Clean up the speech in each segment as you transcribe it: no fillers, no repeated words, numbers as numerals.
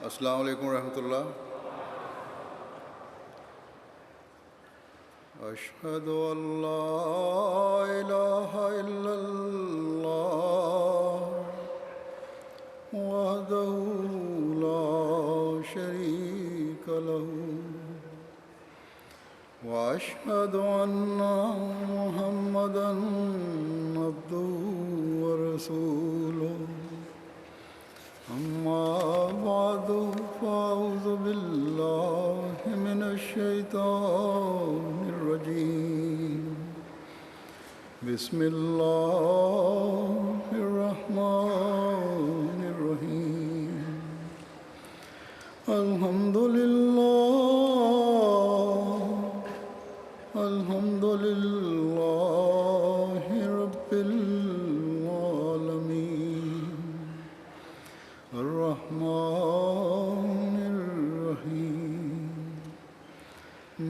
السلام علیکم ورحمۃ اللہ۔ اشہد ان لا الہ الا اللہ وحدہ لا شریک لہ واشہد ان محمدا عبدہ ورسولہ۔ اما بعد فاعوذ باللہ من الشیطان الرجیم۔ بسم اللہ الرحمن الرحیم۔ الحمد للہ رب العالمین الرحمن الرحیم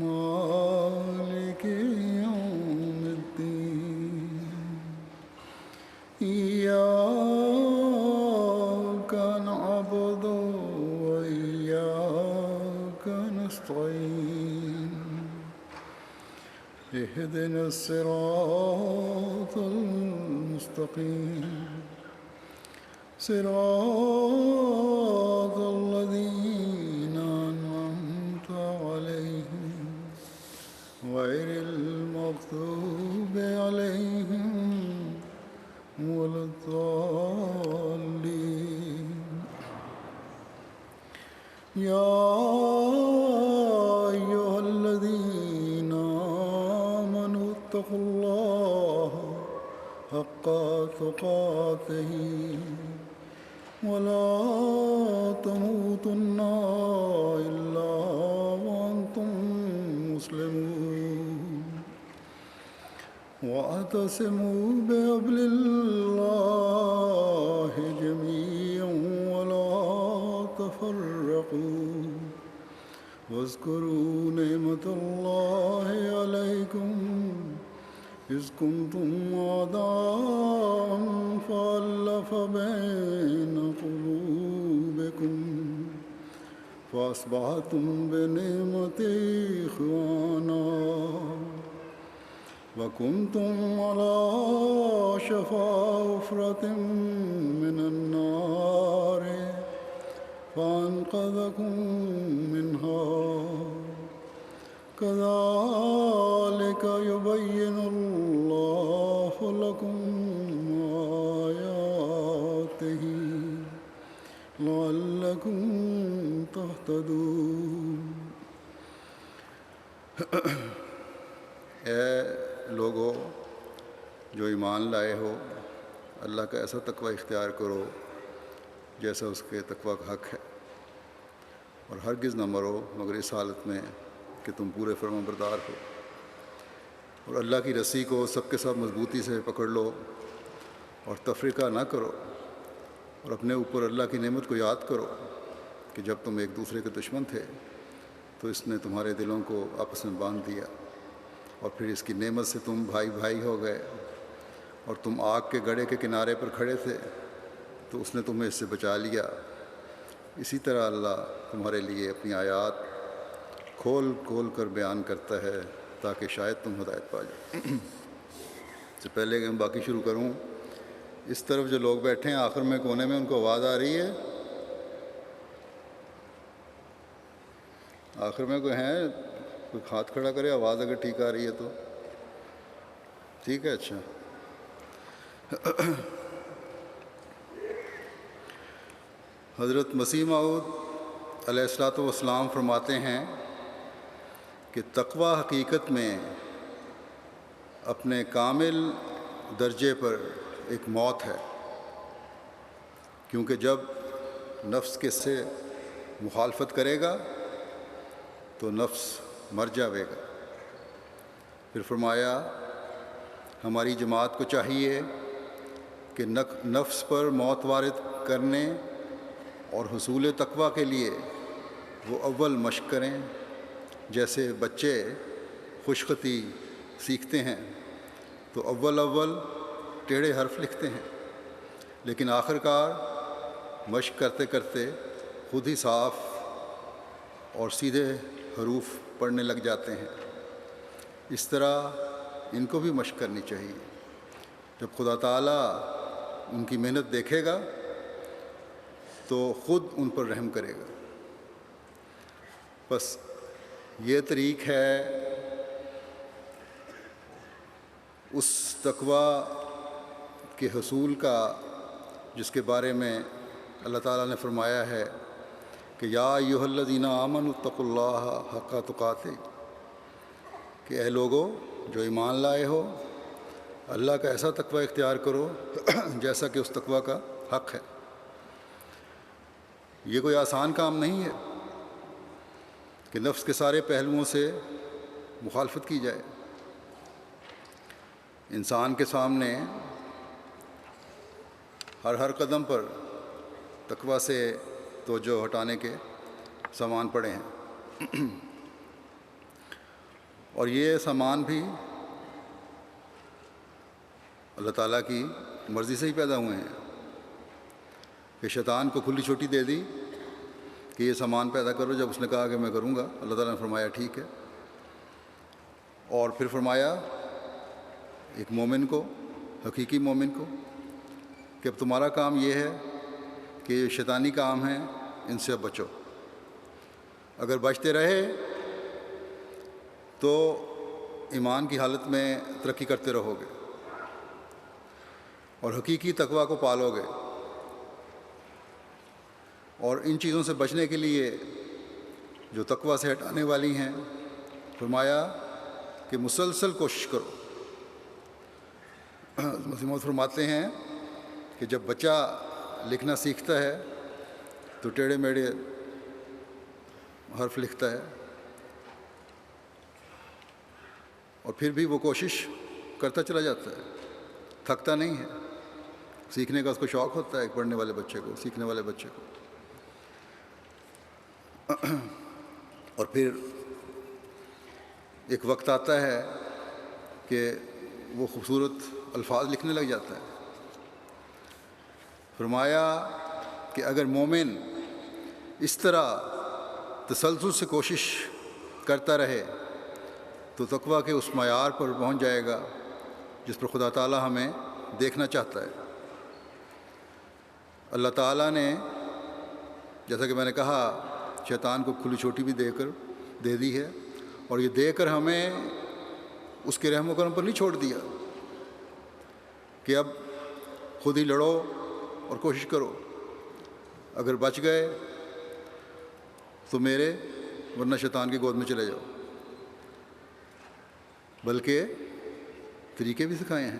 مالک یوم الدین۔ ایاک نعبد وایاک نستعین۔ اہدنا الصراط المستقیم صراط الذین انعمت علیہم غیر المغضوب علیہم ولا الضالین۔ یا ایھا الذین آمنوا اتقوا اللہ حق تقاتہ ولا تموتن الا وانتم مسلمون۔ واعتصموا بحبل اللہ جميعا ولا تفرقوا واذكروا نعمة الله عليكم إذ كنتم أعداء فألف بين قلوبكم فأصبحتم بنعمته إخوانا وكنتم على شفا حفرة من النار فأنقذكم منها۔ كذلك يبين الله لكم آياته لعلكم تهتدون۔ اے لوگو جو ایمان لائے ہو، اللہ کا ایسا تقوی اختیار کرو جیسا اس کے تقوی کا حق ہے، اور ہرگز نہ مرو مگر اس حالت میں کہ تم پورے فرما بردار ہو، اور اللہ کی رسی کو سب کے ساتھ مضبوطی سے پکڑ لو اور تفریقہ نہ کرو، اور اپنے اوپر اللہ کی نعمت کو یاد کرو کہ جب تم ایک دوسرے کے دشمن تھے تو اس نے تمہارے دلوں کو آپس میں باندھ دیا، اور پھر اس کی نعمت سے تم بھائی بھائی ہو گئے، اور تم آگ کے گڑھے کے کنارے پر کھڑے تھے تو اس نے تمہیں اس سے بچا لیا۔ اسی طرح اللہ تمہارے لیے اپنی آیات کھول کھول کر بیان کرتا ہے تاکہ شاید تم ہدایت پا جاؤ۔ اس سے پہلے کہ میں باقی شروع کروں، اس طرف جو لوگ بیٹھے ہیں آخر میں کونے میں، ان کو آواز آ رہی ہے؟ آخر میں کوئی ہیں؟ کوئی ہاتھ کھڑا کرے، آواز اگر ٹھیک آ رہی ہے تو ٹھیک ہے۔ اچھا، حضرت مسیح موعود علیہ الصلوۃ والسلام فرماتے ہیں کہ تقوی حقیقت میں اپنے کامل درجے پر ایک موت ہے، کیونکہ جب نفس کے سے مخالفت کرے گا تو نفس مر جاوے گا۔ پھر فرمایا ہماری جماعت کو چاہیے کہ نفس پر موت وارد کرنے اور حصول تقوی کے لیے وہ اول مشق کریں، جیسے بچے خوشخطی سیکھتے ہیں تو اول ٹیڑھے حرف لکھتے ہیں، لیکن آخر کار مشق کرتے کرتے خود ہی صاف اور سیدھے حروف پڑھنے لگ جاتے ہیں۔ اس طرح ان کو بھی مشق کرنی چاہیے۔ جب خدا تعالیٰ ان کی محنت دیکھے گا تو خود ان پر رحم کرے گا۔ بس یہ طریق ہے اس تقوی کے حصول کا جس کے بارے میں اللہ تعالیٰ نے فرمایا ہے کہ یا ایھا الذین آمنوا اتقوا اللہ حق تقاتہ، کہ اے لوگو جو ایمان لائے ہو اللہ کا ایسا تقوی اختیار کرو جیسا کہ اس تقوی کا حق ہے۔ یہ کوئی آسان کام نہیں ہے کہ نفس کے سارے پہلوؤں سے مخالفت کی جائے۔ انسان کے سامنے ہر قدم پر تقوی سے توجہ ہٹانے کے سامان پڑے ہیں، اور یہ سامان بھی اللہ تعالیٰ کی مرضی سے ہی پیدا ہوئے ہیں کہ شیطان کو کھلی چھٹی دے دی کہ یہ سامان پیدا کرو۔ جب اس نے کہا کہ میں کروں گا، اللہ تعالیٰ نے فرمایا ٹھیک ہے، اور پھر فرمایا ایک مومن کو، حقیقی مومن کو، کہ اب تمہارا کام یہ ہے کہ یہ شیطانی کام ہے، ان سے اب بچو۔ اگر بچتے رہے تو ایمان کی حالت میں ترقی کرتے رہو گے اور حقیقی تقوی کو پالو گے۔ اور ان چیزوں سے بچنے کے لیے جو تقوی سے ہٹانے والی ہیں، فرمایا کہ مسلسل کوشش کرو۔ مسیح موعود فرماتے ہیں کہ جب بچہ لکھنا سیکھتا ہے تو ٹیڑھے میڑھے حرف لکھتا ہے، اور پھر بھی وہ کوشش کرتا چلا جاتا ہے، تھکتا نہیں ہے۔ سیکھنے کا اس کو شوق ہوتا ہے، ایک پڑھنے والے بچے کو، سیکھنے والے بچے کو۔ اور پھر ایک وقت آتا ہے کہ وہ خوبصورت الفاظ لکھنے لگ جاتا ہے۔ فرمایا کہ اگر مومن اس طرح تسلسل سے کوشش کرتا رہے تو تقوی کے اس معیار پر پہنچ جائے گا جس پر خدا تعالیٰ ہمیں دیکھنا چاہتا ہے۔ اللہ تعالیٰ نے، جیسا کہ میں نے کہا، شیطان کو کھلی چھوٹی بھی دے دی ہے، اور یہ دے کر ہمیں اس کے رحم و کرم پر نہیں چھوڑ دیا کہ اب خود ہی لڑو اور کوشش کرو، اگر بچ گئے تو میرے، ورنہ شیطان کی گود میں چلے جاؤ، بلکہ طریقے بھی سکھائے ہیں۔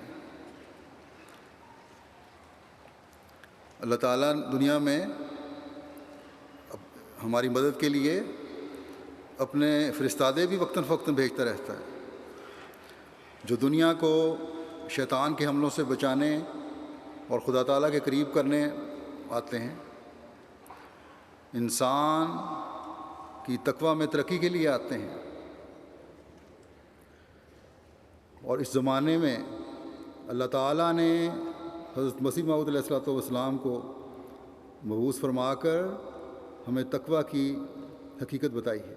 اللہ تعالیٰ دنیا میں ہماری مدد کے لیے اپنے فرستادے بھی وقتاً فوقتاً بھیجتا رہتا ہے، جو دنیا کو شیطان کے حملوں سے بچانے اور خدا تعالیٰ کے قریب کرنے آتے ہیں، انسان کی تقوی میں ترقی کے لیے آتے ہیں۔ اور اس زمانے میں اللہ تعالیٰ نے حضرت مسیح موعود علیہ الصلوۃ والسلام کو مبعوث فرما کر ہمیں تقوی کی حقیقت بتائی ہے،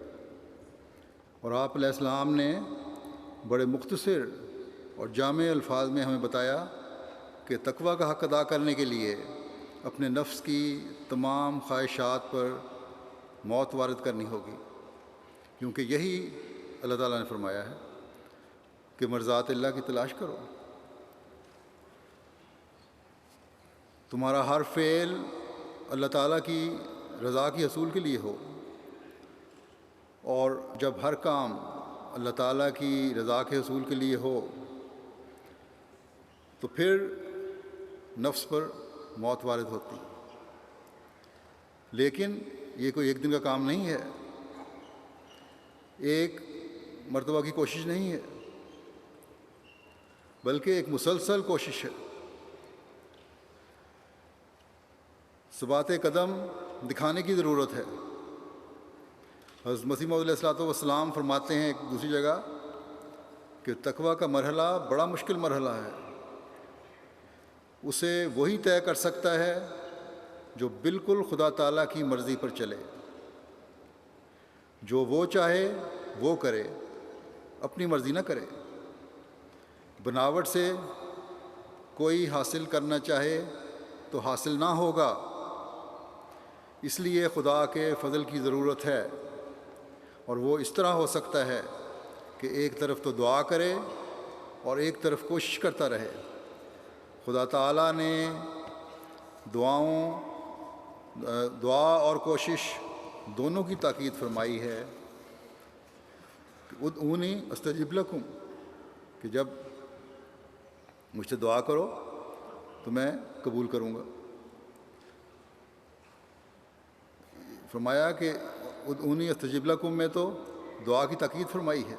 اور آپ علیہ السلام نے بڑے مختصر اور جامع الفاظ میں ہمیں بتایا کہ تقوی کا حق ادا کرنے کے لیے اپنے نفس کی تمام خواہشات پر موت وارد کرنی ہوگی، کیونکہ یہی اللہ تعالیٰ نے فرمایا ہے کہ مرضات اللہ کی تلاش کرو۔ تمہارا ہر فعل اللہ تعالیٰ کی رضا کی حصول کے لیے ہو، اور جب ہر کام اللہ تعالیٰ کی رضا کے حصول کے لیے ہو تو پھر نفس پر موت وارد ہوتی۔ لیکن یہ کوئی ایک دن کا کام نہیں ہے، ایک مرتبہ کی کوشش نہیں ہے، بلکہ ایک مسلسل کوشش ہے۔ ثبات قدم دکھانے کی ضرورت ہے۔ حضرت مسیح موعود علیہ الصلوۃ والسلام فرماتے ہیں ایک دوسری جگہ کہ تقوی کا مرحلہ بڑا مشکل مرحلہ ہے، اسے وہی طے کر سکتا ہے جو بالکل خدا تعالیٰ کی مرضی پر چلے، جو وہ چاہے وہ کرے، اپنی مرضی نہ کرے، بناوٹ سے کوئی حاصل کرنا چاہے تو حاصل نہ ہوگا، اس لیے خدا کے فضل کی ضرورت ہے، اور وہ اس طرح ہو سکتا ہے کہ ایک طرف تو دعا کرے اور ایک طرف کوشش کرتا رہے۔ خدا تعالیٰ نے دعا اور کوشش دونوں کی تاکید فرمائی ہے کہ ادعونی استجب لکم، کہ جب مجھ سے دعا کرو تو میں قبول کروں گا۔ فرمایا کہ ادعونی استجب لکم میں تو دعا کی تاکید فرمائی ہے،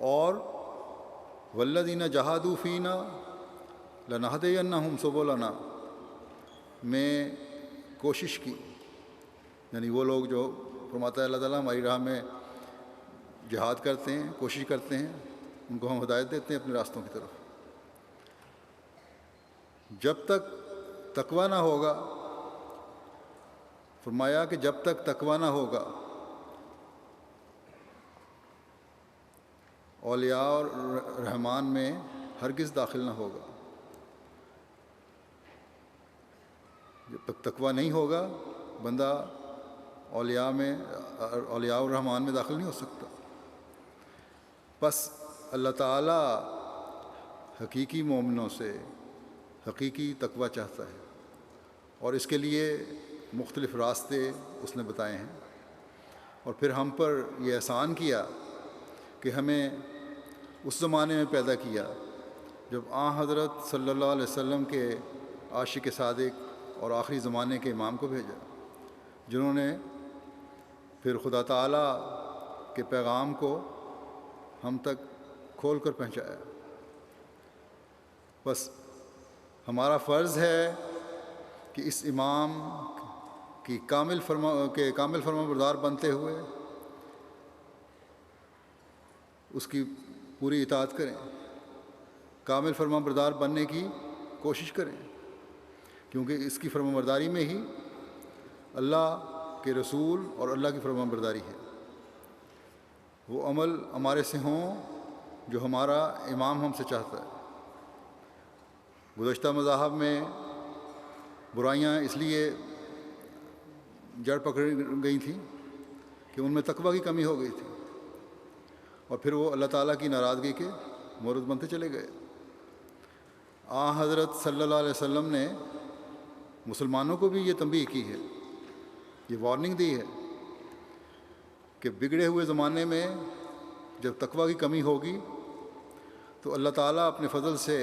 اور والذین جاہدوا فینا لنہدینہم سبلنا میں کوشش کی، یعنی وہ لوگ جو فرماتا ہے اللہ تعالیٰ ہماری راہ میں جہاد کرتے ہیں، کوشش کرتے ہیں، ان کو ہم ہدایت دیتے ہیں اپنے راستوں کی طرف۔ جب تک تقویٰ نہ ہوگا، فرمایا کہ جب تک تقویٰ نہ ہوگا اولیاء اور رحمان میں ہرگز داخل نہ ہوگا۔ جب تک تقویٰ نہیں ہوگا بندہ اولیاء الرحمان میں داخل نہیں ہو سکتا۔ بس اللہ تعالیٰ حقیقی مومنوں سے حقیقی تقویٰ چاہتا ہے، اور اس کے لیے مختلف راستے اس نے بتائے ہیں، اور پھر ہم پر یہ احسان کیا کہ ہمیں اس زمانے میں پیدا کیا جب حضرت صلی اللہ علیہ وسلم کے عاشق صادق اور آخری زمانے کے امام کو بھیجا، جنہوں نے پھر خدا تعالیٰ کے پیغام کو ہم تک کھول کر پہنچایا۔ بس ہمارا فرض ہے کہ اس امام کی کامل فرما بردار بنتے ہوئے اس کی پوری اطاعت کریں، کامل فرما بردار بننے کی کوشش کریں، کیونکہ اس کی فرما برداری میں ہی اللہ کے رسول اور اللہ کی فرما برداری ہے۔ وہ عمل ہمارے سے ہوں جو ہمارا امام ہم سے چاہتا ہے۔ گزشتہ مذاہب میں برائیاں اس لیے جڑ پکڑ گئی تھیں کہ ان میں تقویٰ کی کمی ہو گئی تھی، اور پھر وہ اللہ تعالیٰ کی ناراضگی کے مورد بنتے چلے گئے۔ حضرت صلی اللہ علیہ وسلم نے مسلمانوں کو بھی یہ تنبیہ کی ہے، یہ وارننگ دی ہے کہ بگڑے ہوئے زمانے میں جب تقویٰ کی کمی ہوگی تو اللہ تعالیٰ اپنے فضل سے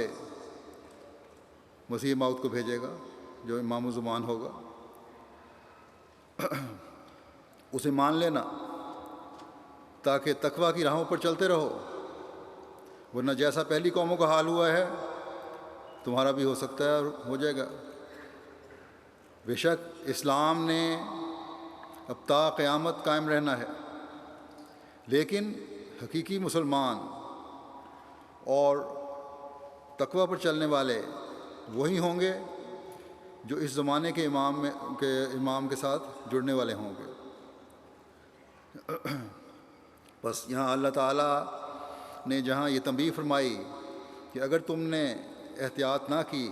مسیح موعود کو بھیجے گا جو امام الزمان ہوگا۔ اسے مان لینا تاکہ تقویٰ کی راہوں پر چلتے رہو، ورنہ جیسا پہلی قوموں کا حال ہوا ہے تمہارا بھی ہو سکتا ہے اور ہو جائے گا۔ بے شک اسلام نے اب تا قیامت قائم رہنا ہے، لیکن حقیقی مسلمان اور تقویٰ پر چلنے والے وہی ہوں گے جو اس زمانے کے امام کے ساتھ جڑنے والے ہوں گے۔ بس یہاں اللہ تعالیٰ نے جہاں یہ تنبیہ فرمائی کہ اگر تم نے احتیاط نہ کی،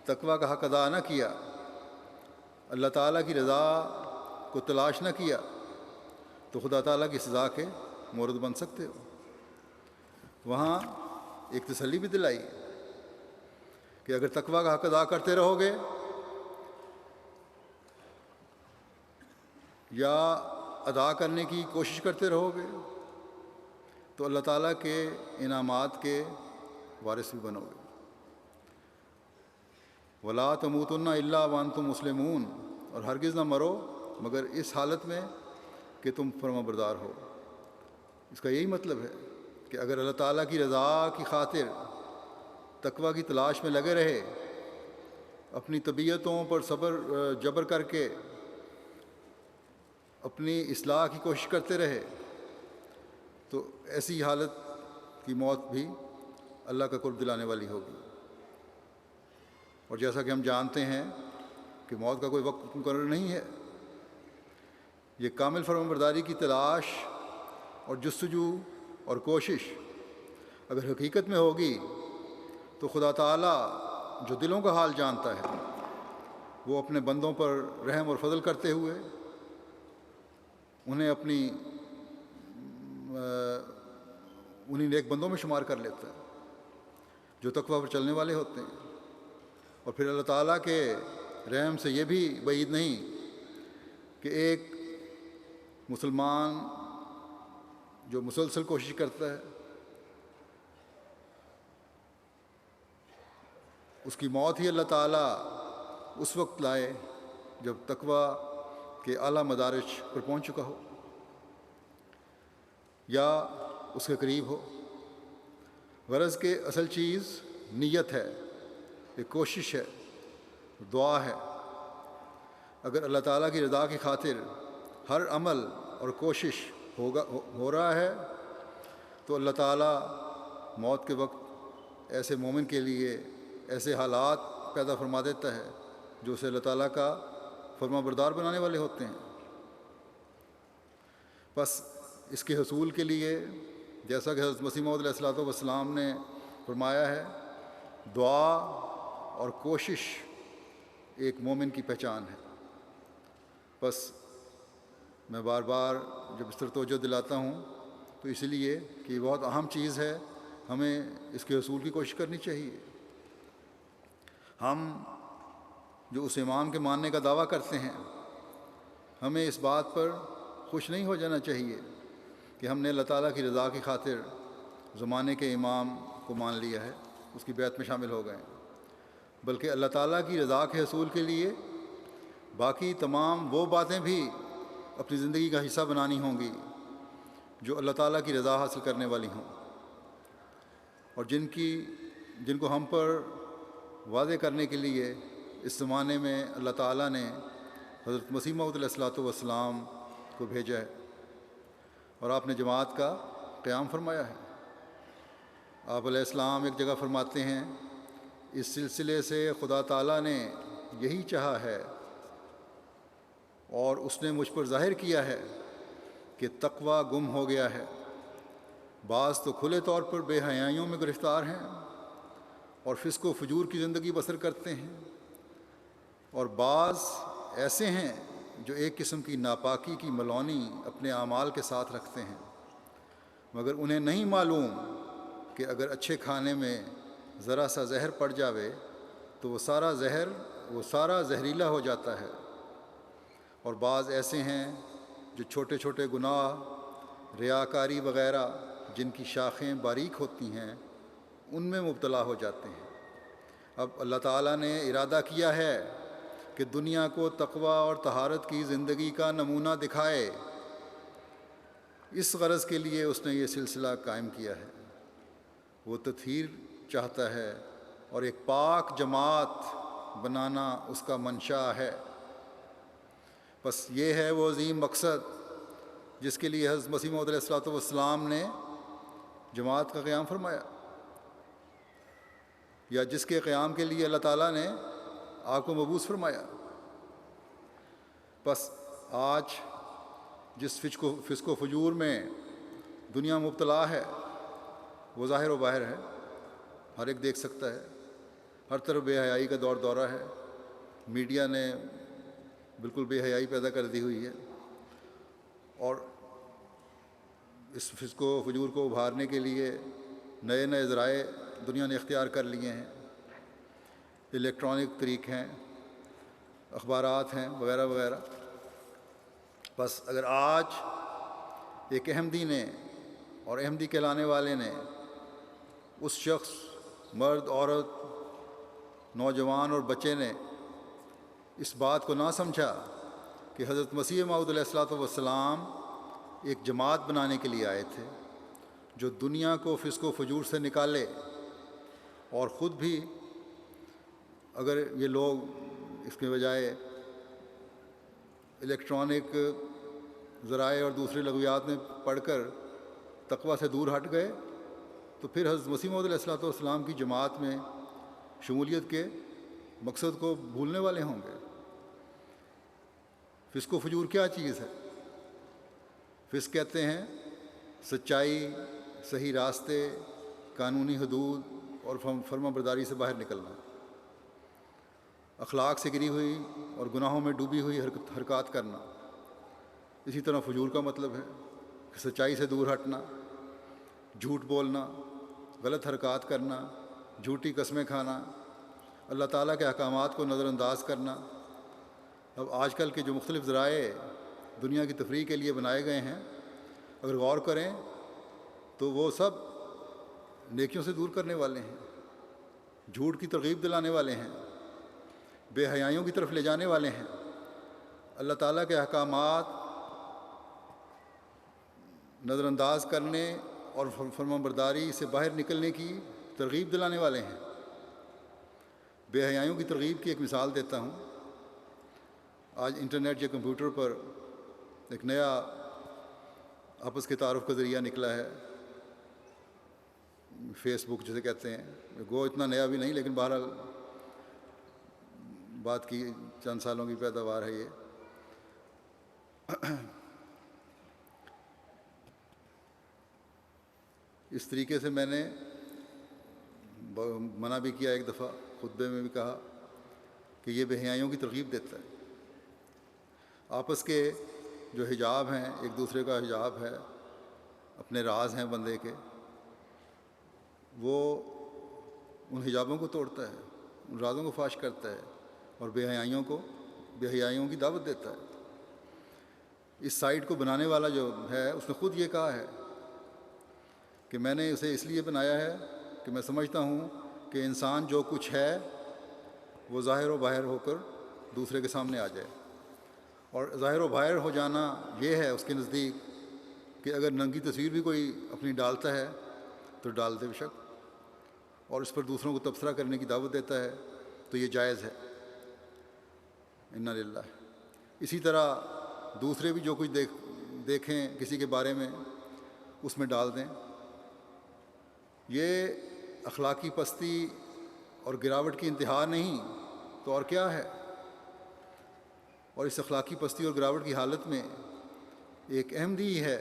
تقویٰ کا حق ادا نہ کیا، اللہ تعالیٰ کی رضا کو تلاش نہ کیا، تو خدا تعالیٰ کی سزا کے مورد بن سکتے ہو۔ وہاں ایک تسلی بھی دلائی کہ اگر تقویٰ کا حق ادا کرتے رہو گے یا ادا کرنے کی کوشش کرتے رہو گے تو اللہ تعالیٰ کے انعامات کے وارث بھی بنو گے۔ وَلَا تَمُوتُنَّ إِلَّا وَأَنْتُمْ مُسْلِمُونَ، اور ہرگز نہ مرو مگر اس حالت میں کہ تم فرما بردار ہو۔ اس کا یہی مطلب ہے کہ اگر اللہ تعالیٰ کی رضا کی خاطر تقویٰ کی تلاش میں لگے رہے، اپنی طبیعتوں پر صبر جبر کر کے اپنی اصلاح کی کوشش کرتے رہے، تو ایسی حالت کی موت بھی اللہ کا قرب دلانے والی ہوگی۔ اور جیسا کہ ہم جانتے ہیں کہ موت کا کوئی وقت مقرر نہیں ہے۔ یہ کامل فرمانبرداری کی تلاش اور جستجو اور کوشش اگر حقیقت میں ہوگی تو خدا تعالیٰ جو دلوں کا حال جانتا ہے وہ اپنے بندوں پر رحم اور فضل کرتے ہوئے انہیں انہیں نیک بندوں میں شمار کر لیتا ہے جو تقویٰ پر چلنے والے ہوتے ہیں۔ اور پھر اللہ تعالیٰ کے رحم سے یہ بھی بعید نہیں کہ ایک مسلمان جو مسلسل کوشش کرتا ہے اس کی موت ہی اللہ تعالیٰ اس وقت لائے جب تقویٰ کے اعلیٰ مدارج پر پہنچ چکا ہو یا اس کے قریب ہو۔ غرض کہ اصل چیز نیت ہے، ایک کوشش ہے، دعا ہے۔ اگر اللہ تعالیٰ کی رضا کی خاطر ہر عمل اور کوشش ہو رہا ہے تو اللہ تعالیٰ موت کے وقت ایسے مومن کے لیے ایسے حالات پیدا فرما دیتا ہے جو اسے اللہ تعالیٰ کا فرما بردار بنانے والے ہوتے ہیں۔ بس اس کے حصول کے لیے جیسا کہ حضرت مسیح موعود علیہ الصلوۃ والسلام نے فرمایا ہے، دعا اور کوشش ایک مومن کی پہچان ہے۔ بس میں بار بار جب اس طرح توجہ دلاتا ہوں تو اس لیے کہ یہ بہت اہم چیز ہے، ہمیں اس کے حصول کی کوشش کرنی چاہیے۔ ہم جو اس امام کے ماننے کا دعویٰ کرتے ہیں ہمیں اس بات پر خوش نہیں ہو جانا چاہیے کہ ہم نے اللہ تعالیٰ کی رضا کی خاطر زمانے کے امام کو مان لیا ہے، اس کی بیعت میں شامل ہو گئے ہیں، بلکہ اللہ تعالیٰ کی رضا کے حصول کے لیے باقی تمام وہ باتیں بھی اپنی زندگی کا حصہ بنانی ہوں گی جو اللہ تعالیٰ کی رضا حاصل کرنے والی ہوں، اور جن کو ہم پر واضح کرنے کے لیے اس زمانے میں اللہ تعالیٰ نے حضرت مسیح موعود علیہ الصلوۃ والسلام کو بھیجا ہے اور آپ نے جماعت کا قیام فرمایا ہے۔ آپ علیہ السلام ایک جگہ فرماتے ہیں، اس سلسلے سے خدا تعالیٰ نے یہی چاہا ہے اور اس نے مجھ پر ظاہر کیا ہے کہ تقویٰ گم ہو گیا ہے۔ بعض تو کھلے طور پر بے حیائیوں میں گرفتار ہیں اور فسق و فجور کی زندگی بسر کرتے ہیں، اور بعض ایسے ہیں جو ایک قسم کی ناپاکی کی ملونی اپنے اعمال کے ساتھ رکھتے ہیں، مگر انہیں نہیں معلوم کہ اگر اچھے کھانے میں ذرا سا زہر پڑ جاوے تو وہ سارا زہریلا ہو جاتا ہے۔ اور بعض ایسے ہیں جو چھوٹے چھوٹے گناہ، ریاکاری وغیرہ جن کی شاخیں باریک ہوتی ہیں ان میں مبتلا ہو جاتے ہیں۔ اب اللہ تعالیٰ نے ارادہ کیا ہے کہ دنیا کو تقویٰ اور طہارت کی زندگی کا نمونہ دکھائے، اس غرض کے لیے اس نے یہ سلسلہ قائم کیا ہے۔ وہ تطہیر چاہتا ہے اور ایک پاک جماعت بنانا اس کا منشا ہے۔ بس یہ ہے وہ عظیم مقصد جس کے لیے حضرت مسیح موعود علیہ الصلوۃ والسلام نے جماعت کا قیام فرمایا، یا جس کے قیام کے لیے اللہ تعالیٰ نے آپ کو مبعوث فرمایا۔ بس آج جس فسق و فجور میں دنیا مبتلا ہے وہ ظاہر و باہر ہے، ہر ایک دیکھ سکتا ہے، ہر طرف بے حیائی کا دورہ ہے، میڈیا نے بالکل بے حیائی پیدا کر دی ہوئی ہے، اور اس فسق و فجور کو ابھارنے کے لیے نئے نئے ذرائع دنیا نے اختیار کر لیے ہیں، الیکٹرانک طریق ہیں، اخبارات ہیں وغیرہ وغیرہ۔ بس اگر آج ایک احمدی نے اور احمدی کہلانے والے نے، اس شخص، مرد، عورت، نوجوان اور بچے نے اس بات کو نہ سمجھا کہ حضرت مسیح موعود علیہ الصلوۃ والسلام ایک جماعت بنانے کے لیے آئے تھے جو دنیا کو فسق و فجور سے نکالے، اور خود بھی اگر یہ لوگ اس کے بجائے الیکٹرانک ذرائع اور دوسرے لغویات میں پڑھ کر تقویٰ سے دور ہٹ گئے تو پھر حضرت مسیح موعود علیہ الصلوۃ والسلام کی جماعت میں شمولیت کے مقصد کو بھولنے والے ہوں گے۔ فسق و فجور کیا چیز ہے؟ فسق کہتے ہیں سچائی، صحیح راستے، قانونی حدود اور فرما برداری سے باہر نکلنا، اخلاق سے گری ہوئی اور گناہوں میں ڈوبی ہوئی حرکات کرنا۔ اسی طرح فجور کا مطلب ہے کہ سچائی سے دور ہٹنا، جھوٹ بولنا، غلط حرکات کرنا، جھوٹی قسمیں کھانا، اللہ تعالیٰ کے احکامات کو نظر انداز کرنا۔ اب آج کل کے جو مختلف ذرائع دنیا کی تفریح کے لیے بنائے گئے ہیں، اگر غور کریں تو وہ سب نیکیوں سے دور کرنے والے ہیں، جھوٹ کی ترغیب دلانے والے ہیں، بے حیائیوں کی طرف لے جانے والے ہیں، اللہ تعالیٰ کے احکامات نظر انداز کرنے اور فرمانبرداری سے باہر نکلنے کی ترغیب دلانے والے ہیں۔ بے حیائیوں کی ترغیب کی ایک مثال دیتا ہوں۔ آج انٹرنیٹ یا کمپیوٹر پر ایک نیا آپس کے تعارف کا ذریعہ نکلا ہے، فیس بک جسے کہتے ہیں۔ گو اتنا نیا بھی نہیں، لیکن بہرحال بات کی چند سالوں کی پیداوار ہے یہ۔ اس طریقے سے میں نے منع بھی کیا، ایک دفعہ خطبے میں بھی کہا کہ یہ بے حیائیوں کی ترغیب دیتا ہے۔ آپس کے جو حجاب ہیں، ایک دوسرے کا حجاب ہے، اپنے راز ہیں بندے کے، وہ ان حجابوں کو توڑتا ہے، ان رازوں کو فاش کرتا ہے اور بے حیائیوں کی دعوت دیتا ہے۔ اس سائٹ کو بنانے والا جو ہے اس نے خود یہ کہا ہے کہ میں نے اسے اس لیے بنایا ہے کہ میں سمجھتا ہوں کہ انسان جو کچھ ہے وہ ظاہر و باہر ہو کر دوسرے کے سامنے آ جائے، اور ظاہر و باہر ہو جانا یہ ہے اس کے نزدیک کہ اگر ننگی تصویر بھی کوئی اپنی ڈالتا ہے تو ڈال دے بے شک، اور اس پر دوسروں کو تبصرہ کرنے کی دعوت دیتا ہے تو یہ جائز ہے۔ انا للہ۔ اسی طرح دوسرے بھی جو کچھ دیکھیں کسی کے بارے میں اس میں ڈال دیں، یہ اخلاقی پستی اور گراوٹ کی انتہا نہیں تو اور کیا ہے؟ اور اس اخلاقی پستی اور گراوٹ کی حالت میں ایک احمدی ہے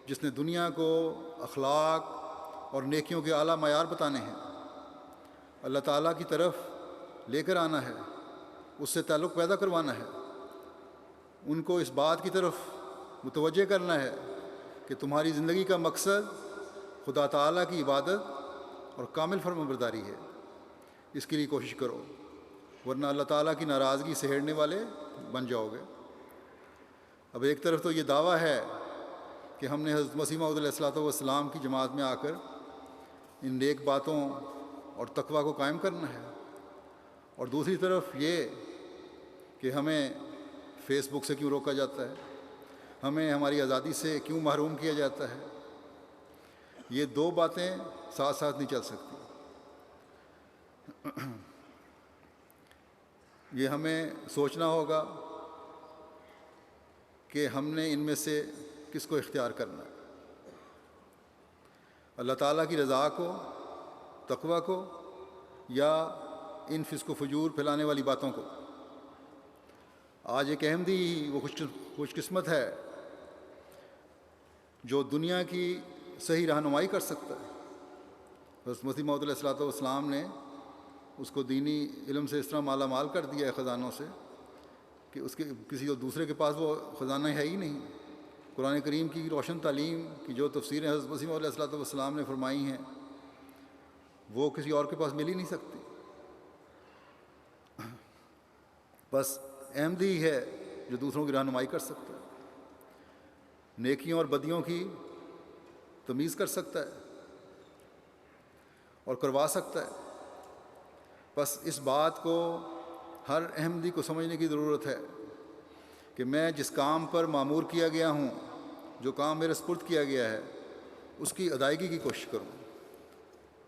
جس نے دنیا کو اخلاق اور نیکیوں کے اعلیٰ معیار بتانے ہیں، اللہ تعالیٰ کی طرف لے کر آنا ہے، اس سے تعلق پیدا کروانا ہے، ان کو اس بات کی طرف متوجہ کرنا ہے کہ تمہاری زندگی کا مقصد خدا تعالیٰ کی عبادت اور کامل فرمانبرداری ہے، اس کے لیے کوشش کرو، ورنہ اللہ تعالیٰ کی ناراضگی سہیڑنے والے بن جاؤ گے۔ اب ایک طرف تو یہ دعویٰ ہے کہ ہم نے حضرت مسیح موعود علیہ السلام کی جماعت میں آ کر ان نیک باتوں اور تقویٰ کو قائم کرنا ہے، اور دوسری طرف یہ کہ ہمیں فیس بک سے کیوں روکا جاتا ہے، ہمیں ہماری آزادی سے کیوں محروم کیا جاتا ہے۔ یہ دو باتیں ساتھ ساتھ نہیں چل سکتی۔ یہ ہمیں سوچنا ہوگا کہ ہم نے ان میں سے کس کو اختیار کرنا ہے، اللہ تعالیٰ کی رضا کو، تقویٰ کو، یا ان فسق و فجور پھیلانے والی باتوں کو۔ آج ایک احمدی وہ خوش قسمت ہے جو دنیا کی صحیح رہنمائی کر سکتا ہے۔ حضرت مسیح موعود علیہ السلام نے اس کو دینی علم سے اس طرح مالا مال کر دیا ہے، خزانوں سے، کہ اس کے کسی اور دوسرے کے پاس وہ خزانہ ہے ہی نہیں۔ قرآن کریم کی روشن تعلیم کی جو تفسیریں حضرت مسیح موعود علیہ السلام نے فرمائی ہیں وہ کسی اور کے پاس مل ہی نہیں سکتی۔ بس احمدی ہے جو دوسروں کی رہنمائی کر سکتا ہے، نیکیوں اور بدیوں کی تمیز کر سکتا ہے اور کروا سکتا ہے۔ بس اس بات کو ہر احمدی کو سمجھنے کی ضرورت ہے کہ میں جس کام پر مامور کیا گیا ہوں، جو کام میرے سپرد کیا گیا ہے، اس کی ادائیگی کی کوشش کروں،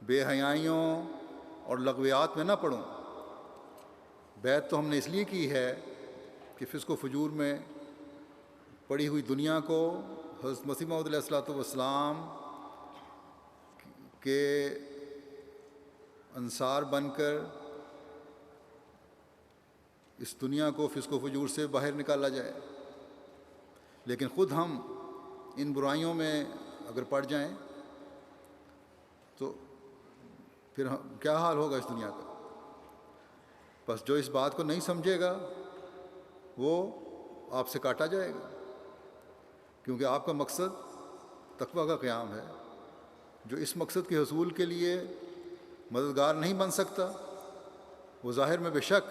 بے حیائیوں اور لغویات میں نہ پڑوں۔ بیعت تو ہم نے اس لیے کی ہے کہ فسق و فجور میں پڑی ہوئی دنیا کو حضرت مسیح موعود علیہ السلام کے انصار بن کر اس دنیا کو فسق و فجور سے باہر نکالا جائے، لیکن خود ہم ان برائیوں میں اگر پڑ جائیں تو پھر کیا حال ہوگا اس دنیا کا؟ بس جو اس بات کو نہیں سمجھے گا وہ آپ سے کاٹا جائے گا، کیونکہ آپ کا مقصد تقویٰ کا قیام ہے۔ جو اس مقصد کے حصول کے لیے مددگار نہیں بن سکتا، وہ ظاہر میں بے شک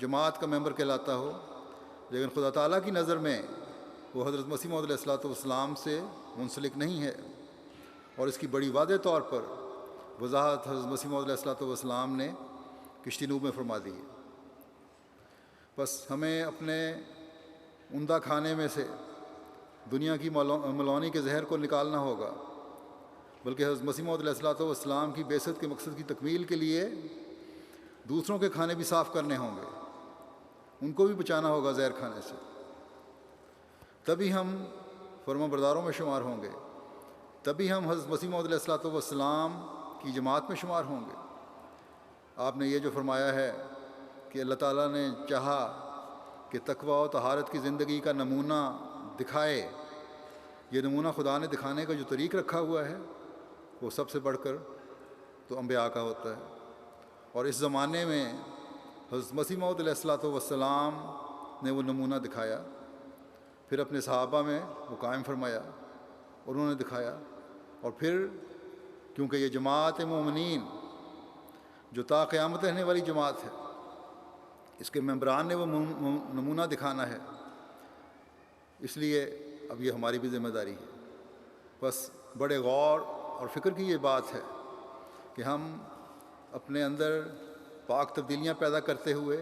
جماعت کا ممبر کہلاتا ہو، لیکن خدا تعالیٰ کی نظر میں وہ حضرت مسیح موعود علیہ الصلوۃ والسلام سے منسلک نہیں ہے۔ اور اس کی بڑی واضح طور پر وضاحت حضرت مسیح موعود علیہ الصلوۃ والسلام نے کشتی نوح میں فرما دی ہے۔ بس ہمیں اپنے عمدہ کھانے میں سے دنیا کی ملونی کے زہر کو نکالنا ہوگا، بلکہ حضرت مسیح موعود علیہ الصلوۃ والسلام کی بعثت کے مقصد کی تکمیل کے لیے دوسروں کے کھانے بھی صاف کرنے ہوں گے، ان کو بھی بچانا ہوگا زہر کھانے سے، تبھی ہم فرما برداروں میں شمار ہوں گے، تبھی ہم حضرت مسیح موعود علیہ الصلوۃ والسلام کی جماعت میں شمار ہوں گے۔ آپ نے یہ جو فرمایا ہے کہ اللہ تعالیٰ نے چاہا کہ تقویٰ و طہارت کی زندگی کا نمونہ دکھائے، یہ نمونہ خدا نے دکھانے کا جو طریق رکھا ہوا ہے وہ سب سے بڑھ کر تو انبیاء کا ہوتا ہے۔ اور اس زمانے میں حضرت مسیح موعود علیہ الصلوۃ والسلام نے وہ نمونہ دکھایا، پھر اپنے صحابہ میں وہ قائم فرمایا اور انہوں نے دکھایا، اور پھر کیونکہ یہ جماعت مومنین جو تا قیامت رہنے والی جماعت ہے، اس کے ممبران نے وہ نمونہ دکھانا ہے، اس لیے اب یہ ہماری بھی ذمہ داری ہے۔ بس بڑے غور اور فکر کی یہ بات ہے کہ ہم اپنے اندر پاک تبدیلیاں پیدا کرتے ہوئے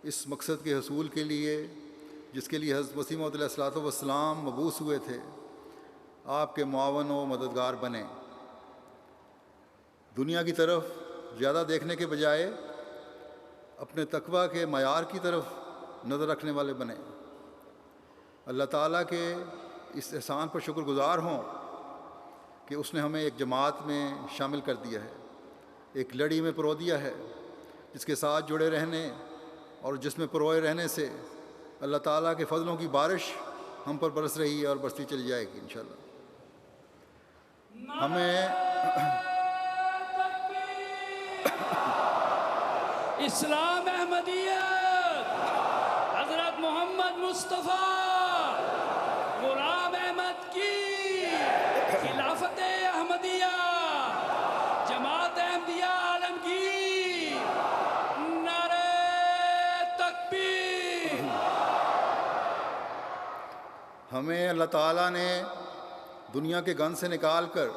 اس مقصد کے حصول کے لیے جس کے لیے حضرت مسیح موعود علیہ الصلوۃ والسلام مبعوث ہوئے تھے، آپ کے معاون و مددگار بنیں۔ دنیا کی طرف زیادہ دیکھنے کے بجائے اپنے تقویٰ کے معیار کی طرف نظر رکھنے والے بنیں، اللہ تعالیٰ کے اس احسان پر شکر گزار ہوں کہ اس نے ہمیں ایک جماعت میں شامل کر دیا ہے، ایک لڑی میں پرو دیا ہے، جس کے ساتھ جڑے رہنے اور جس میں پروئے رہنے سے اللہ تعالیٰ کے فضلوں کی بارش ہم پر برس رہی ہے اور برستی چلی جائے گی انشاءاللہ۔ اسلام احمدیت، حضرت محمد مصطفیٰ غلام احمد کی خلافت احمدیہ، جماعت احمدیہ عالمگیر، نعرہ تکبیر۔ ہمیں اللہ تعالیٰ نے دنیا کے گند سے نکال کر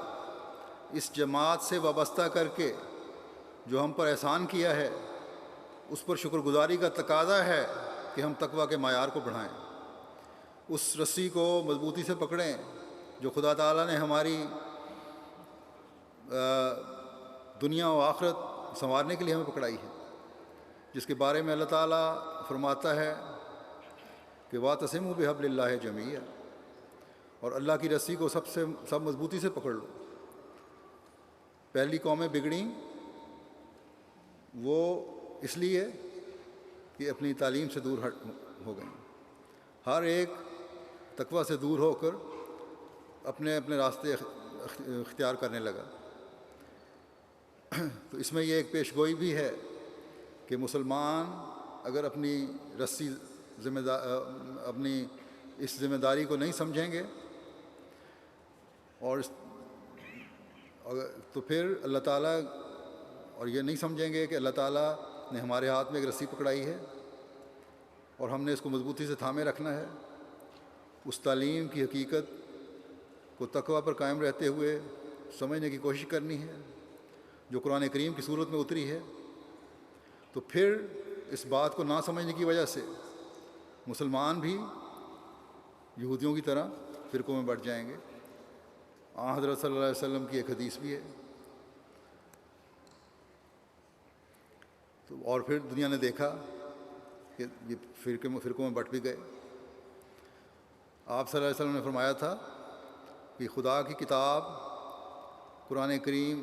اس جماعت سے وابستہ کر کے جو ہم پر احسان کیا ہے، اس پر شکر گزاری کا تقاضا ہے کہ ہم تقویٰ کے معیار کو بڑھائیں، اس رسی کو مضبوطی سے پکڑیں جو خدا تعالیٰ نے ہماری دنیا و آخرت سنوارنے کے لیے ہمیں پکڑائی ہے، جس کے بارے میں اللہ تعالیٰ فرماتا ہے کہ وَاعْتَصِمُوا بِحَبْلِ اللَّهِ جَمِيعًا، اور اللہ کی رسی کو سب مضبوطی سے پکڑ لو۔ پہلی قومیں بگڑیں وہ اس لیے کہ اپنی تعلیم سے دور ہو گئیں، ہر ایک تقویٰ سے دور ہو کر اپنے اپنے راستے اختیار کرنے لگا۔ تو اس میں یہ ایک پیش گوئی بھی ہے کہ مسلمان اگر اپنی رسی اپنی اس ذمہ داری کو نہیں سمجھیں گے اور تو پھر اللہ تعالیٰ اور یہ نہیں سمجھیں گے کہ اللہ تعالیٰ نے ہمارے ہاتھ میں ایک رسی پکڑائی ہے اور ہم نے اس کو مضبوطی سے تھامے رکھنا ہے، اس تعلیم کی حقیقت کو تقویٰ پر قائم رہتے ہوئے سمجھنے کی کوشش کرنی ہے جو قرآن کریم کی صورت میں اتری ہے۔ تو پھر اس بات کو نہ سمجھنے کی وجہ سے مسلمان بھی یہودیوں کی طرح فرقوں میں بٹ جائیں گے۔ حضرت صلی اللہ علیہ وسلم کی ایک حدیث بھی ہے۔ تو اور پھر دنیا نے دیکھا کہ یہ فرقوں میں بٹ بھی گئے۔ آپ صلی اللہ علیہ وسلم نے فرمایا تھا کہ خدا کی کتاب قرآن کریم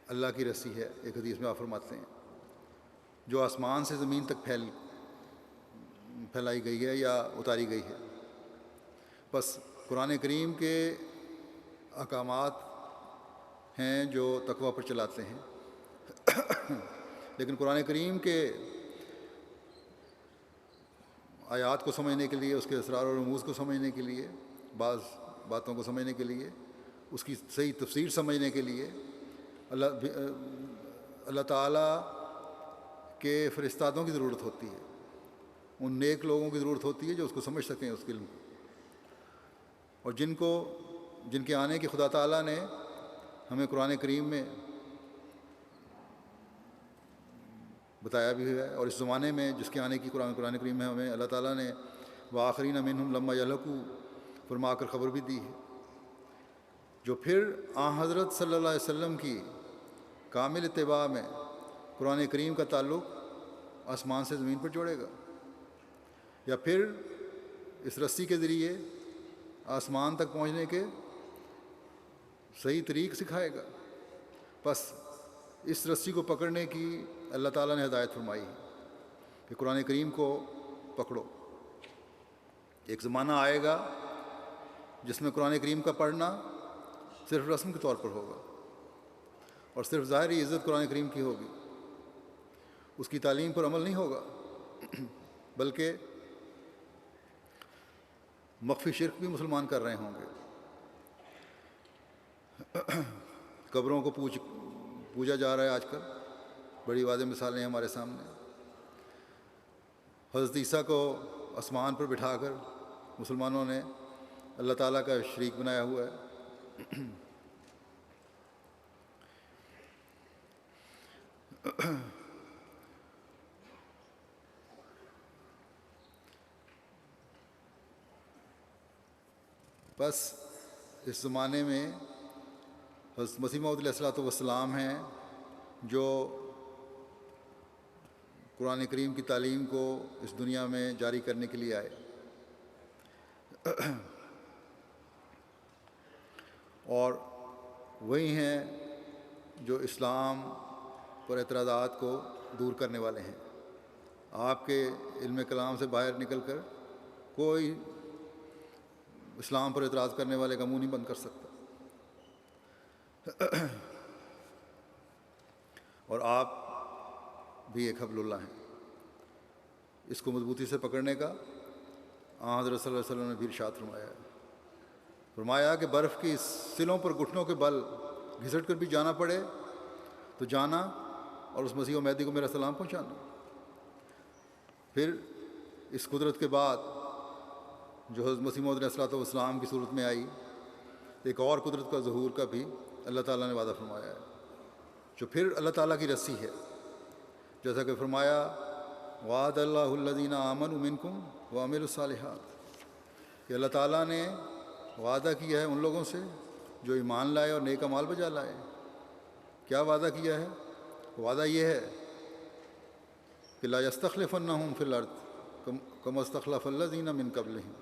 اللہ کی رسی ہے، ایک حدیث میں آپ فرماتے ہیں۔ جو آسمان سے زمین تک پھیلائی گئی ہے یا اتاری گئی ہے۔ بس قرآن کریم کے احکامات ہیں جو تقوی پر چلاتے ہیں، لیکن قرآن کریم کے آیات کو سمجھنے کے لیے، اس کے اسرار و رموز کو سمجھنے کے لیے، بعض باتوں کو سمجھنے کے لیے، اس کی صحیح تفسیر سمجھنے کے لیے اللہ تعالیٰ کے فرستادوں کی ضرورت ہوتی ہے، ان نیک لوگوں کی ضرورت ہوتی ہے جو اس کو سمجھ سکیں، اس کے علم کو، اور جن کے آنے کی خدا تعالیٰ نے ہمیں قرآن کریم میں بتایا بھی ہے، اور اس زمانے میں جس کے آنے کی قرآن کریم میں ہمیں اللہ تعالیٰ نے وآخرین منہم لما یہلکوا فرما کر خبر بھی دی ہے، جو پھر حضرت صلی اللہ علیہ وسلم کی کامل اتباع میں قرآن کریم کا تعلق آسمان سے زمین پر جوڑے گا، یا پھر اس رسی کے ذریعے آسمان تک پہنچنے کے صحیح طریق سکھائے گا۔ بس اس رسی کو پکڑنے کی اللہ تعالیٰ نے ہدایت فرمائی ہے کہ قرآن کریم کو پکڑو۔ ایک زمانہ آئے گا جس میں قرآن کریم کا پڑھنا صرف رسم کے طور پر ہوگا، اور صرف ظاہری عزت قرآن کریم کی ہوگی، اس کی تعلیم پر عمل نہیں ہوگا، بلکہ مخفی شرک بھی مسلمان کر رہے ہوں گے۔ قبروں کو پوجا جا رہا ہے آج کل، بڑی واضح مثالیں ہمارے سامنے۔ حضرت عیسیٰ کو آسمان پر بٹھا کر مسلمانوں نے اللہ تعالیٰ کا شریک بنایا ہوا ہے۔ بس اس زمانے میں حضرت مسیح موعود علیہ الصلوۃ والسلام ہیں جو قرآن کریم کی تعلیم کو اس دنیا میں جاری کرنے کے لیے آئے، اور وہی ہیں جو اسلام پر اعتراضات کو دور کرنے والے ہیں۔ آپ کے علم کلام سے باہر نکل کر کوئی اسلام پر اعتراض کرنے والے کا منہ نہیں بند کر سکتا، اور آپ بھی ایک حبل اللہ ہیں۔ اس کو مضبوطی سے پکڑنے کا حضرت صلی اللہ علیہ وسلم نے بھی ارشاد فرمایا کہ برف کی سلوں پر گھٹنوں کے بل گھسٹ کر بھی جانا پڑے تو جانا، اور اس مسیح و مہدی کو میرا سلام پہنچانا۔ پھر اس قدرت کے بعد جو حضرت مسیح موعود علیہ الصلوۃ والسلام کی صورت میں آئی، ایک اور قدرت کا ظہور کا بھی اللہ تعالیٰ نے وعدہ فرمایا ہے، جو پھر اللہ تعالیٰ کی رسی ہے، جیسا کہ فرمایا وعد اللہ الذین آمنوا منکم وعملوا الصالحات، کہ اللہ تعالیٰ نے وعدہ کیا ہے ان لوگوں سے جو ایمان لائے اور نیک اعمال بجا لائے۔ کیا وعدہ کیا ہے؟ وعدہ یہ ہے کہ لا یستخلفنہم فی الارض کما استخلف الذین من قبلہم،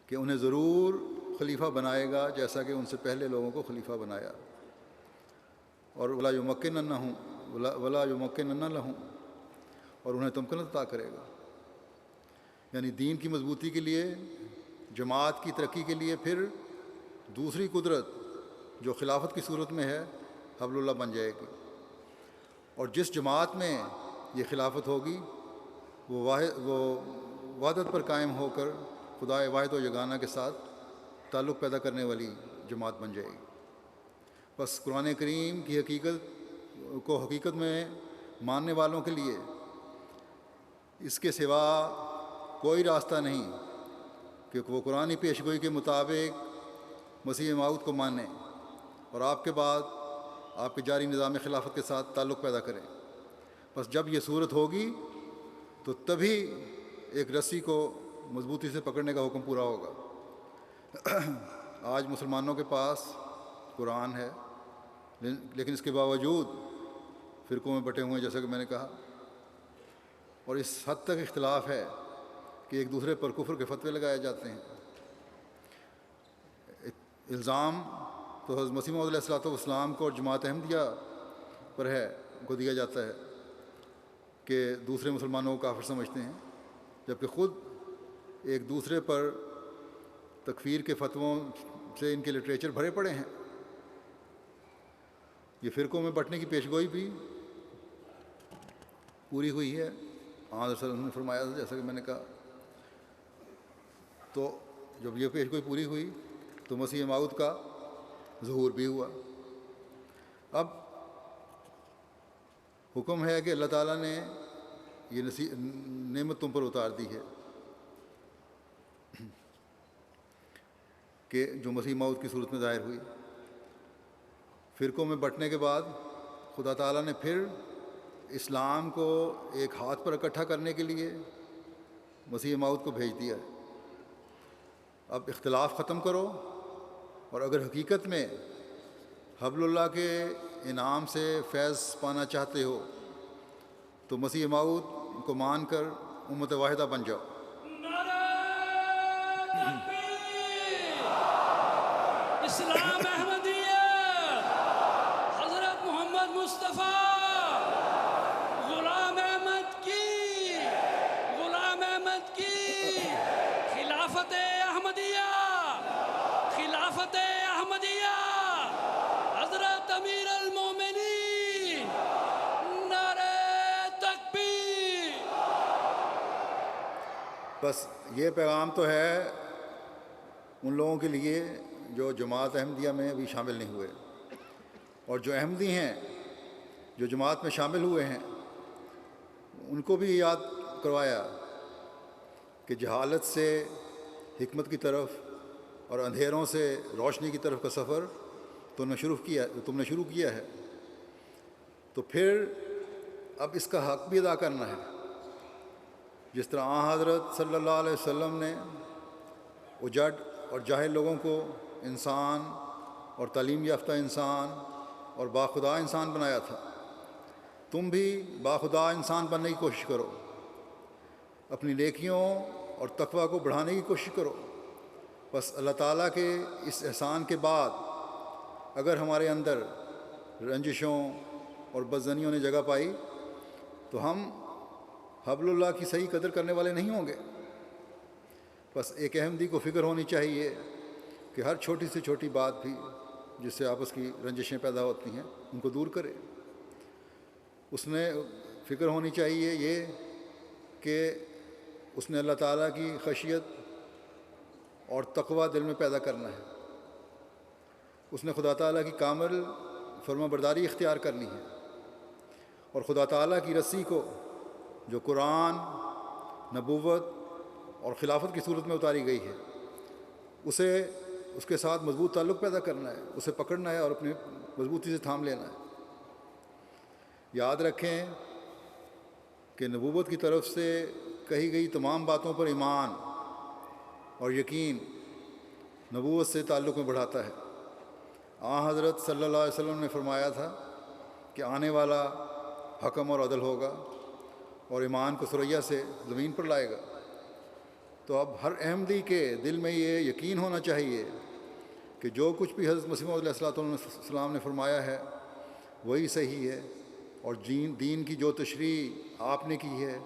کہ انہیں ضرور خلیفہ بنائے گا جیسا کہ ان سے پہلے لوگوں کو خلیفہ بنایا، اور ولا یمکنن لہم، اور انہیں تمکنت عطا کرے گا۔ یعنی دین کی مضبوطی کے لیے، جماعت کی ترقی کے لیے پھر دوسری قدرت جو خلافت کی صورت میں ہے حبل اللہ بن جائے گی، اور جس جماعت میں یہ خلافت ہوگی وہ وحدت پر قائم ہو کر خدا واحد و یگانہ کے ساتھ تعلق پیدا کرنے والی جماعت بن جائے گی۔ بس قرآن کریم کی حقیقت میں ماننے والوں کے لیے اس کے سوا کوئی راستہ نہیں کہ وہ قرآنی پیشگوئی کے مطابق مسیح موعود کو مانیں اور آپ کے بعد آپ کے جاری نظام خلافت کے ساتھ تعلق پیدا کریں۔ بس جب یہ صورت ہوگی تو تبھی ایک رسی کو مضبوطی سے پکڑنے کا حکم پورا ہوگا۔ آج مسلمانوں کے پاس قرآن ہے، لیکن اس کے باوجود فرقوں میں بٹے ہوئے ہیں، جیسا کہ میں نے کہا، اور اس حد تک اختلاف ہے کہ ایک دوسرے پر کفر کے فتوے لگائے جاتے ہیں۔ الزام تو حضرت مسیح موعود علیہ الصلوۃ والسلام کو اور جماعت احمدیہ پر کو دیا جاتا ہے کہ دوسرے مسلمانوں کو کافر سمجھتے ہیں، جبکہ خود ایک دوسرے پر تکفیر کے فتووں سے ان کے لٹریچر بھرے پڑے ہیں۔ یہ فرقوں میں بٹنے کی پیشگوئی بھی پوری ہوئی ہے، آن رسول نے فرمایا تھا جیسا کہ میں نے کہا۔ تو جب یہ پیشگوئی پوری ہوئی تو مسیح موعود کا ظہور بھی ہوا۔ اب حکم ہے کہ اللہ تعالیٰ نے یہ نعمت تم پر اتار دی ہے کہ جو مسیح موعود کی صورت میں ظاہر ہوئی۔ فرقوں میں بٹنے کے بعد خدا تعالیٰ نے پھر اسلام کو ایک ہاتھ پر اکٹھا کرنے کے لیے مسیح موعود کو بھیج دیا ہے۔ اب اختلاف ختم کرو، اور اگر حقیقت میں حبل اللہ کے انعام سے فیض پانا چاہتے ہو تو مسیح موعود کو مان کر امت واحدہ بن جاؤ۔ نعرہ تکبیر! اسلام احمدیت، حضرت محمد مصطفیٰ غلام احمد کی خلافت احمدیہ، خلافت احمدیہ، حضرت امیر المومنین، نعرہ تکبیر! بس یہ پیغام تو ہے ان لوگوں کے لیے جو جماعت احمدیہ میں ابھی شامل نہیں ہوئے، اور جو احمدی ہیں جو جماعت میں شامل ہوئے ہیں ان کو بھی یاد کروایا کہ جہالت سے حکمت کی طرف اور اندھیروں سے روشنی کی طرف کا سفر تم نے شروع کیا ہے، تو پھر اب اس کا حق بھی ادا کرنا ہے۔ جس طرح آن حضرت صلی اللہ علیہ وسلم نے اجڑ اور جاہل لوگوں کو انسان اور تعلیم یافتہ انسان اور باخدا انسان بنایا تھا، تم بھی باخدا انسان بننے کی کوشش کرو، اپنی نیکیوں اور تقوی کو بڑھانے کی کوشش کرو۔ بس اللہ تعالیٰ کے اس احسان کے بعد اگر ہمارے اندر رنجشوں اور بدظنیوں نے جگہ پائی تو ہم حبل اللہ کی صحیح قدر کرنے والے نہیں ہوں گے۔ بس ایک احمدی کو فکر ہونی چاہیے کہ ہر چھوٹی سے چھوٹی بات بھی جس سے آپس کی رنجشیں پیدا ہوتی ہیں ان کو دور کرے۔ اس نے فکر ہونی چاہیے یہ کہ اس نے اللہ تعالیٰ کی خشیت اور تقوی دل میں پیدا کرنا ہے، اس نے خدا تعالیٰ کی کامل فرما برداری اختیار کرنی ہے، اور خدا تعالیٰ کی رسی کو جو قرآن، نبوت اور خلافت کی صورت میں اتاری گئی ہے اس کے ساتھ مضبوط تعلق پیدا کرنا ہے، اسے پکڑنا ہے اور اپنی مضبوطی سے تھام لینا ہے۔ یاد رکھیں کہ نبوت کی طرف سے کہی گئی تمام باتوں پر ایمان اور یقین نبوت سے تعلق میں بڑھاتا ہے۔ آن حضرت صلی اللہ علیہ وسلم نے فرمایا تھا کہ آنے والا حکم اور عدل ہوگا اور ایمان کو ثریا سے زمین پر لائے گا۔ تو اب ہر احمدی کے دل میں یہ یقین ہونا چاہیے کہ جو کچھ بھی حضرت مسیح موعود علیہ السلام نے فرمایا ہے وہی صحیح ہے، اور دین کی جو تشریح آپ نے کی ہے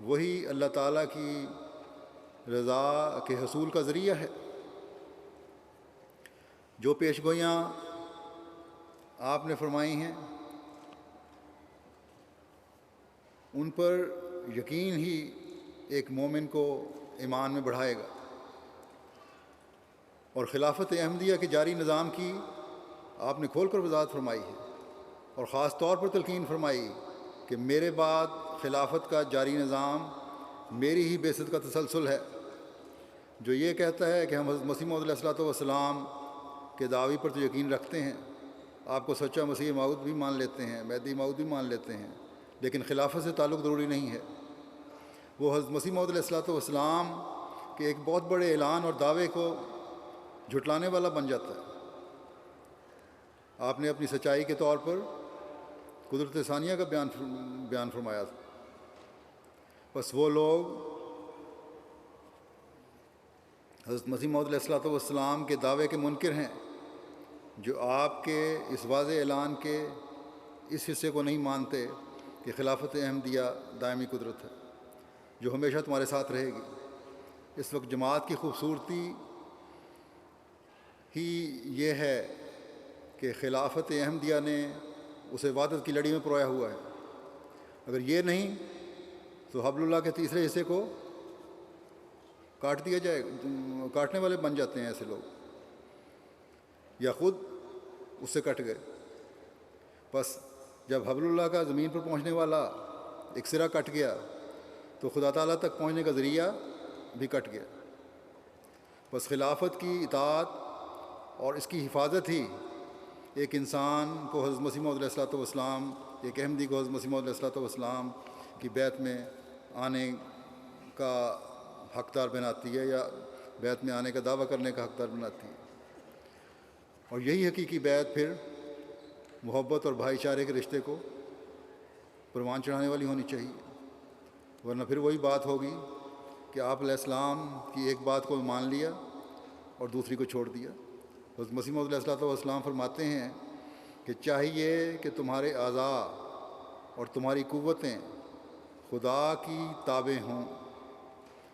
وہی اللہ تعالیٰ کی رضا کے حصول کا ذریعہ ہے۔ جو پیشگوئیاں آپ نے فرمائی ہیں ان پر یقین ہی ایک مومن کو ایمان میں بڑھائے گا، اور خلافت احمدیہ کے جاری نظام کی آپ نے کھول کر وضاحت فرمائی ہے، اور خاص طور پر تلقین فرمائی کہ میرے بعد خلافت کا جاری نظام میری ہی بعثت کا تسلسل ہے۔ جو یہ کہتا ہے کہ ہم حضرت مسیح موعود علیہ السلام کے دعوی پر تو یقین رکھتے ہیں، آپ کو سچا مسیح موعود بھی مان لیتے ہیں، مہدی موعود بھی مان لیتے ہیں، لیکن خلافت سے تعلق ضروری نہیں ہے، وہ حضرت مسیح موعود علیہ السلام کے ایک بہت بڑے اعلان اور دعوے کو جھٹلانے والا بن جاتا ہے۔ آپ نے اپنی سچائی کے طور پر قدرت ثانیہ کا بیان فرمایا تھا۔ بس وہ لوگ حضرت مسیح موعود علیہ السلام کے دعوے کے منکر ہیں جو آپ کے اس واضح اعلان کے اس حصے کو نہیں مانتے کہ خلافت احمدیہ دائمی قدرت ہے جو ہمیشہ تمہارے ساتھ رہے گی۔ اس وقت جماعت کی خوبصورتی ہی یہ ہے کہ خلافت احمدیہ نے اسے وحدت کی لڑی میں پرویا ہوا ہے۔ اگر یہ نہیں تو حبل اللہ کے تیسرے حصے کو کاٹ دیا جائے، کاٹنے والے بن جاتے ہیں ایسے لوگ، یا خود اس سے کٹ گئے۔ بس جب حبل اللہ کا زمین پر پہنچنے والا ایک سرا کٹ گیا تو خدا تعالیٰ تک پہنچنے کا ذریعہ بھی کٹ گیا۔ بس خلافت کی اطاعت اور اس کی حفاظت ہی ایک انسان کو حضرت مسیح موعود علیہ الصلوۃ والسلام، ایک احمدی کو حضرت مسیح موعود علیہ الصلوۃ والسلام کی بیعت میں آنے کا حقدار بناتی ہے، یا بیعت میں آنے کا دعویٰ کرنے کا حقدار بناتی ہے۔ اور یہی حقیقی بیعت پھر محبت اور بھائی چارے کے رشتے کو پروان چڑھانے والی ہونی چاہیے، ورنہ پھر وہی بات ہوگی کہ آپ علیہ السلام کی ایک بات کو مان لیا اور دوسری کو چھوڑ دیا۔ حضرت مسیح موعود علیہ الصلوۃ والسلام فرماتے ہیں کہ چاہیے کہ تمہارے اعضاء اور تمہاری قوتیں خدا کی تابع ہوں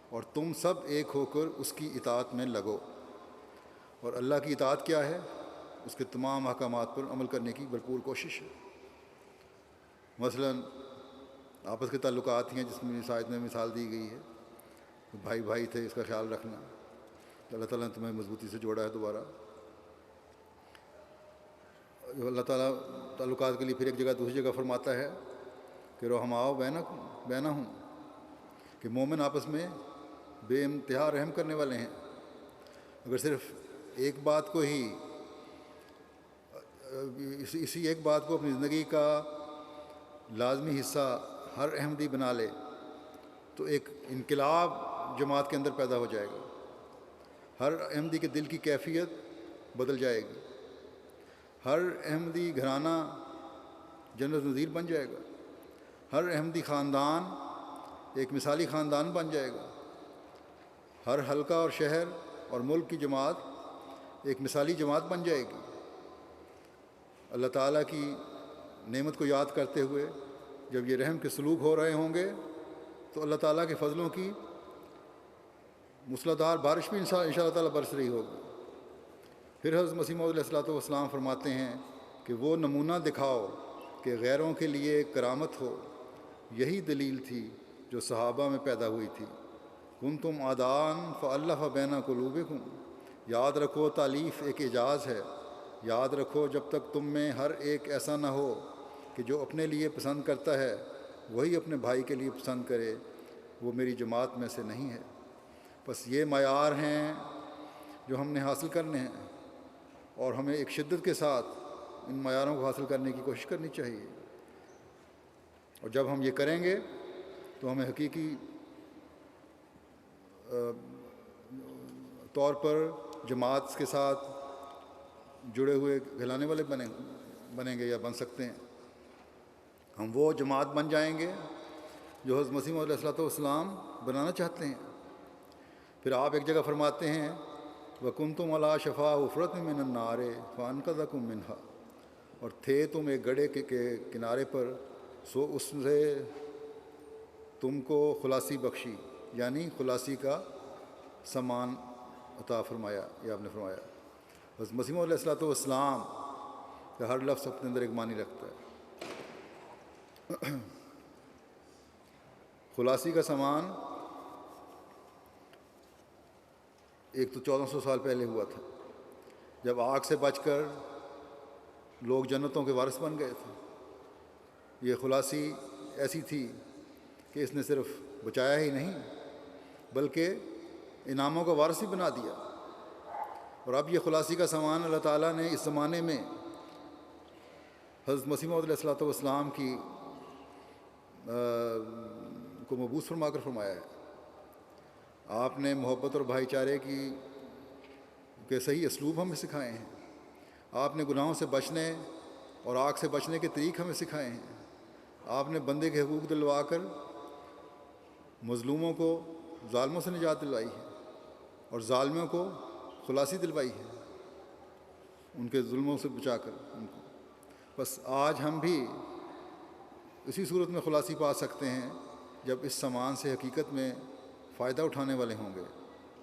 اور تم سب ایک ہو کر اس کی اطاعت میں لگو۔ اور اللہ کی اطاعت کیا ہے؟ اس کے تمام احکامات پر عمل کرنے کی بھرپور کوشش ہے۔ مثلا آپس کے تعلقات ہیں جس میں آیت میں مثال دی گئی ہے، بھائی بھائی تھے، اس کا خیال رکھنا۔ اللہ تعالیٰ نے تمہیں مضبوطی سے جوڑا ہے دوبارہ۔ اللہ تعالیٰ تعلقات کے لیے پھر ایک جگہ دوسری جگہ فرماتا ہے کہ رحماؤ بینہم، کہ مومن آپس میں بے انتہا رحم کرنے والے ہیں۔ اگر صرف ایک بات کو ہی اسی ایک بات کو اپنی زندگی کا لازمی حصہ ہر احمدی بنا لے تو ایک انقلاب جماعت کے اندر پیدا ہو جائے گا۔ ہر احمدی کے دل کی کیفیت بدل جائے گی، ہر احمدی گھرانہ جنت نظیر بن جائے گا، ہر احمدی خاندان ایک مثالی خاندان بن جائے گا، ہر حلقہ اور شہر اور ملک کی جماعت ایک مثالی جماعت بن جائے گی۔ اللہ تعالیٰ کی نعمت کو یاد کرتے ہوئے جب یہ رحم کے سلوک ہو رہے ہوں گے تو اللہ تعالیٰ کے فضلوں کی موسلادھار بارش بھی انشاء اللہ تعالیٰ برس رہی ہوگی۔ پھر حضرت مسیح موعود علیہ الصلوۃ والسلام فرماتے ہیں کہ وہ نمونہ دکھاؤ کہ غیروں کے لیے کرامت ہو، یہی دلیل تھی جو صحابہ میں پیدا ہوئی تھی۔ کنتم اعداء فالف بین قلوبکم، یاد رکھو تالیف ایک اعجاز ہے، یاد رکھو جب تک تم میں ہر ایک ایسا نہ ہو کہ جو اپنے لیے پسند کرتا ہے وہی اپنے بھائی کے لیے پسند کرے، وہ میری جماعت میں سے نہیں ہے۔ بس یہ معیار ہیں جو ہم نے حاصل کرنے ہیں، اور ہمیں ایک شدت کے ساتھ ان معیاروں کو حاصل کرنے کی کوشش کرنی چاہیے۔ اور جب ہم یہ کریں گے تو ہمیں حقیقی طور پر جماعت کے ساتھ جڑے ہوئے کہلانے والے بنیں گے یا بن سکتے ہیں۔ ہم وہ جماعت بن جائیں گے جو حضرت مسیح موعود علیہ الصلوۃ والسلام بنانا چاہتے ہیں۔ پھر آپ ایک جگہ فرماتے ہیں وَكُنْتُمْ عَلَىٰ شَفَا حُفْرَةٍ مِّنَ النَّارِ فَأَنْقَذَكُم مِّنْهَا، اور تھے تم ایک گڑھے کے کنارے پر، سو اس سے تم کو خلاصی بخشی، یعنی خلاصی کا سامان عطا فرمایا، یہ آپ نے فرمایا۔ حضرت مسیح موعود علیہ الصلوۃ والسلام کا ہر لفظ اپنے اندر ایک معنی رکھتا ہے۔ خلاصی کا سامان ایک تو 1400 سال پہلے ہوا تھا جب آگ سے بچ کر لوگ جنتوں کے وارث بن گئے تھے۔ یہ خلاصی ایسی تھی کہ اس نے صرف بچایا ہی نہیں بلکہ انعاموں کا وارث بھی بنا دیا۔ اور اب یہ خلاصی کا سامان اللہ تعالیٰ نے اس زمانے میں حضرت مسیح موعود علیہ الصلوۃ والسلام کی کو مبعوث فرما کر فرمایا ہے۔ آپ نے محبت اور بھائی چارے کے صحیح اسلوب ہمیں سکھائے ہیں، آپ نے گناہوں سے بچنے اور آگ سے بچنے کے طریق ہمیں سکھائے ہیں، آپ نے بندے کے حقوق دلوا کر مظلوموں کو ظالموں سے نجات دلوائی ہے اور ظالموں کو خلاصی دلوائی ہے، ان کے ظلموں سے بچا کر ان کو۔ بس آج ہم بھی اسی صورت میں خلاصی پا سکتے ہیں جب اس سامان سے حقیقت میں فائدہ اٹھانے والے ہوں گے،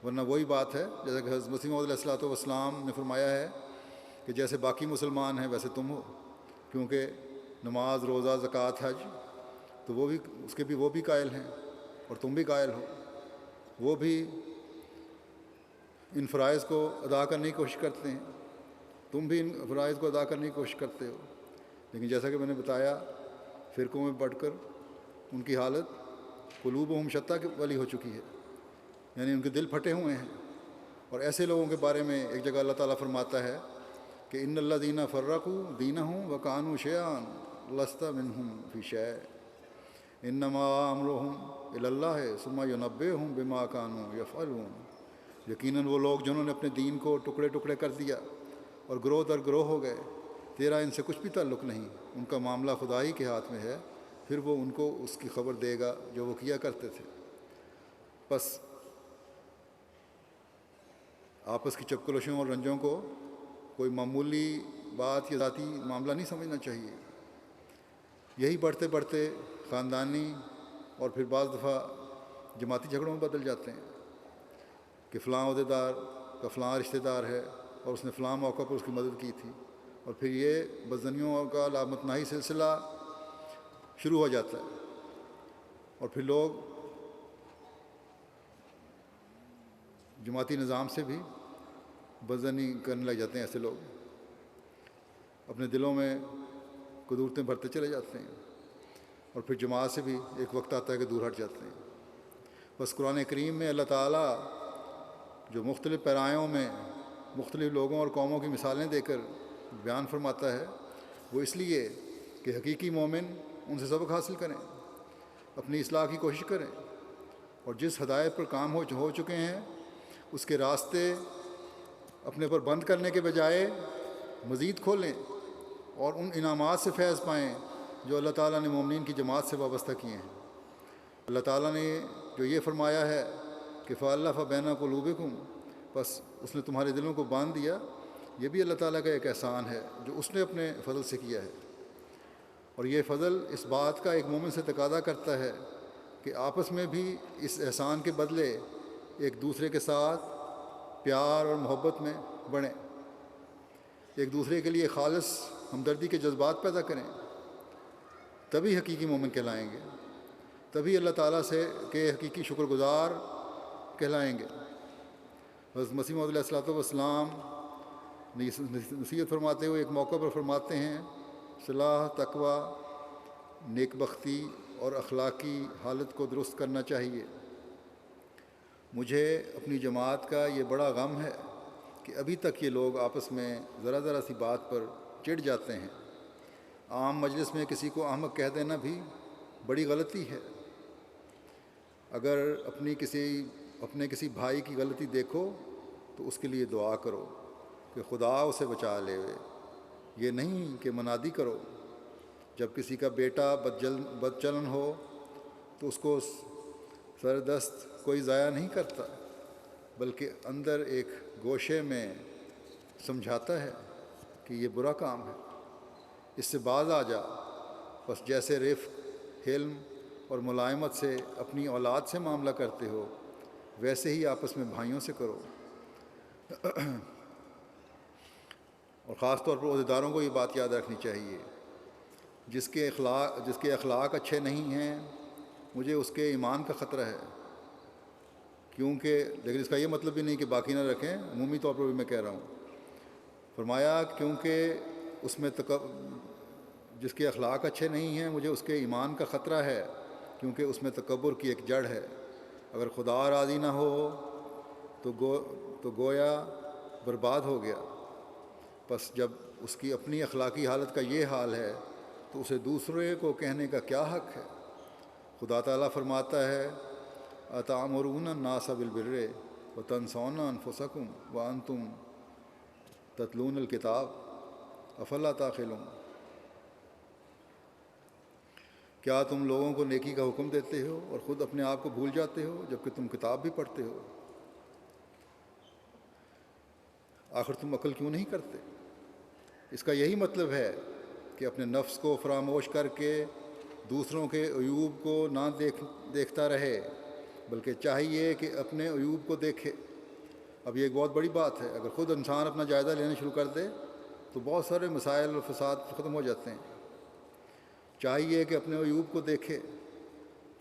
ورنہ وہی بات ہے جیسا کہ حضرت مسیح موعود علیہ الصلوۃ والسلام نے فرمایا ہے کہ جیسے باقی مسلمان ہیں ویسے تم ہو، کیونکہ نماز، روزہ، زکوٰۃ، حج تو وہ بھی قائل ہیں اور تم بھی قائل ہو، وہ بھی ان فرائض کو ادا کرنے کی کوشش کرتے ہیں، تم بھی ان فرائض کو ادا کرنے کی کوشش کرتے ہو، لیکن جیسا کہ میں نے بتایا فرقوں میں بڑھ کر ان کی حالت قلوبہم شتیٰ والی ہو چکی ہے، یعنی ان کے دل پھٹے ہوئے ہیں۔ اور ایسے لوگوں کے بارے میں ایک جگہ اللہ تعالیٰ فرماتا ہے کہ ان الذین فرقوا دینہم وکانوا شیعا لست منہم فی شیء انما امرہم الی اللہ ثم ینبئہم بما کانوا یفعلون۔ یقیناً وہ لوگ جنہوں نے اپنے دین کو ٹکڑے ٹکڑے کر دیا اور گروہ در گروہ ہو گئے، تیرا ان سے کچھ بھی تعلق نہیں، ان کا معاملہ خدا ہی کے ہاتھ میں ہے، پھر وہ ان کو اس کی خبر دے گا جو وہ کیا کرتے تھے۔ بس آپس کی چپکلوشوں اور رنجوں کو کوئی معمولی بات یا ذاتی معاملہ نہیں سمجھنا چاہیے، یہی بڑھتے بڑھتے خاندانی اور پھر بعض دفعہ جماعتی جھگڑوں میں بدل جاتے ہیں کہ فلاں عہدیدار کا فلاں رشتہ دار ہے اور اس نے فلاں موقع پر اس کی مدد کی تھی، اور پھر یہ بدظنیوں کا لامتناہی سلسلہ شروع ہو جاتا ہے، اور پھر لوگ جماعتی نظام سے بھی بدظنی کرنے لگ جاتے ہیں، ایسے لوگ اپنے دلوں میں قدورتیں بھرتے چلے جاتے ہیں اور پھر جماعت سے بھی ایک وقت آتا ہے کہ دور ہٹ جاتے ہیں۔ بس قرآن کریم میں اللہ تعالیٰ جو مختلف پیرایوں میں مختلف لوگوں اور قوموں کی مثالیں دے کر بیان فرماتا ہے، وہ اس لیے کہ حقیقی مومن ان سے سبق حاصل کریں، اپنی اصلاح کی کوشش کریں، اور جس ہدایت پر کام ہو چکے ہیں اس کے راستے اپنے پر بند کرنے کے بجائے مزید کھولیں اور ان انعامات سے فیض پائیں جو اللہ تعالیٰ نے مومنین کی جماعت سے وابستہ کیے ہیں۔ اللہ تعالیٰ نے جو یہ فرمایا ہے کہ فَأَلَّفَ بَيْنَ قُلُوبِكُمْ، بس اس نے تمہارے دلوں کو باندھ دیا، یہ بھی اللہ تعالیٰ کا ایک احسان ہے جو اس نے اپنے فضل سے کیا ہے، اور یہ فضل اس بات کا ایک مومن سے تقاضا کرتا ہے کہ آپس میں بھی اس احسان کے بدلے ایک دوسرے کے ساتھ پیار اور محبت میں بڑھیں، ایک دوسرے کے لیے خالص ہمدردی کے جذبات پیدا کریں، تبھی حقیقی مومن کہلائیں گے، تبھی اللہ تعالیٰ سے کے حقیقی شکر گزار کہلائیں گے۔ حضرت مسیح موعود علیہ الصلوۃ والسلام نصیحت فرماتے ہوئے ایک موقع پر فرماتے ہیں، صلاح، تقویٰ، نیک بختی اور اخلاقی حالت کو درست کرنا چاہیے۔ مجھے اپنی جماعت کا یہ بڑا غم ہے کہ ابھی تک یہ لوگ آپس میں ذرا ذرا سی بات پر چڑ جاتے ہیں۔ عام مجلس میں کسی کو احمق کہہ دینا بھی بڑی غلطی ہے۔ اگر اپنے کسی بھائی کی غلطی دیکھو تو اس کے لیے دعا کرو کہ خدا اسے بچا لے، یہ نہیں کہ منادی کرو۔ جب کسی کا بیٹا بد چلن ہو تو اس کو سردست کوئی ضائع نہیں کرتا، بلکہ اندر ایک گوشے میں سمجھاتا ہے کہ یہ برا کام ہے، اس سے باز آ جا۔ بس جیسے رفق، حلم اور ملائمت سے اپنی اولاد سے معاملہ کرتے ہو ویسے ہی آپس میں بھائیوں سے کرو۔ اور خاص طور پر عہدیداروں کو یہ بات یاد رکھنی چاہیے، جس کے اخلاق اچھے نہیں ہیں مجھے اس کے ایمان کا خطرہ ہے، لیکن اس کا یہ مطلب بھی نہیں کہ باقی نہ رکھیں، عمومی طور پر بھی میں کہہ رہا ہوں۔ فرمایا کیونکہ اس میں جس کے اخلاق اچھے نہیں ہیں مجھے اس کے ایمان کا خطرہ ہے، کیونکہ اس میں تکبر کی ایک جڑ ہے۔ اگر خدا راضی نہ ہو تو گویا برباد ہو گیا۔ بس جب اس کی اپنی اخلاقی حالت کا یہ حال ہے تو اسے دوسرے کو کہنے کا کیا حق ہے؟ خدا تعالیٰ فرماتا ہے أَتَأْمُرُونَ النَّاسَ بِالْبِرِّ وَتَنْسَوْنَ أَنفُسَكُمْ وَأَنْتُمْ تَتْلُونَ الْكِتَابَ أَفَلَا تَعْقِلُونَ۔ کیا تم لوگوں کو نیکی کا حکم دیتے ہو اور خود اپنے آپ کو بھول جاتے ہو جبکہ تم کتاب بھی پڑھتے ہو؟ آخر تم عقل کیوں نہیں کرتے؟ اس کا یہی مطلب ہے کہ اپنے نفس کو فراموش کر کے دوسروں کے عیوب کو نہ دیکھتا رہے، بلکہ چاہیے کہ اپنے عیوب کو دیکھے۔ اب یہ ایک بہت بڑی بات ہے، اگر خود انسان اپنا جائزہ لینا شروع کر دے تو بہت سارے مسائل اور فساد ختم ہو جاتے ہیں۔ چاہیے کہ اپنے عیوب کو دیکھے،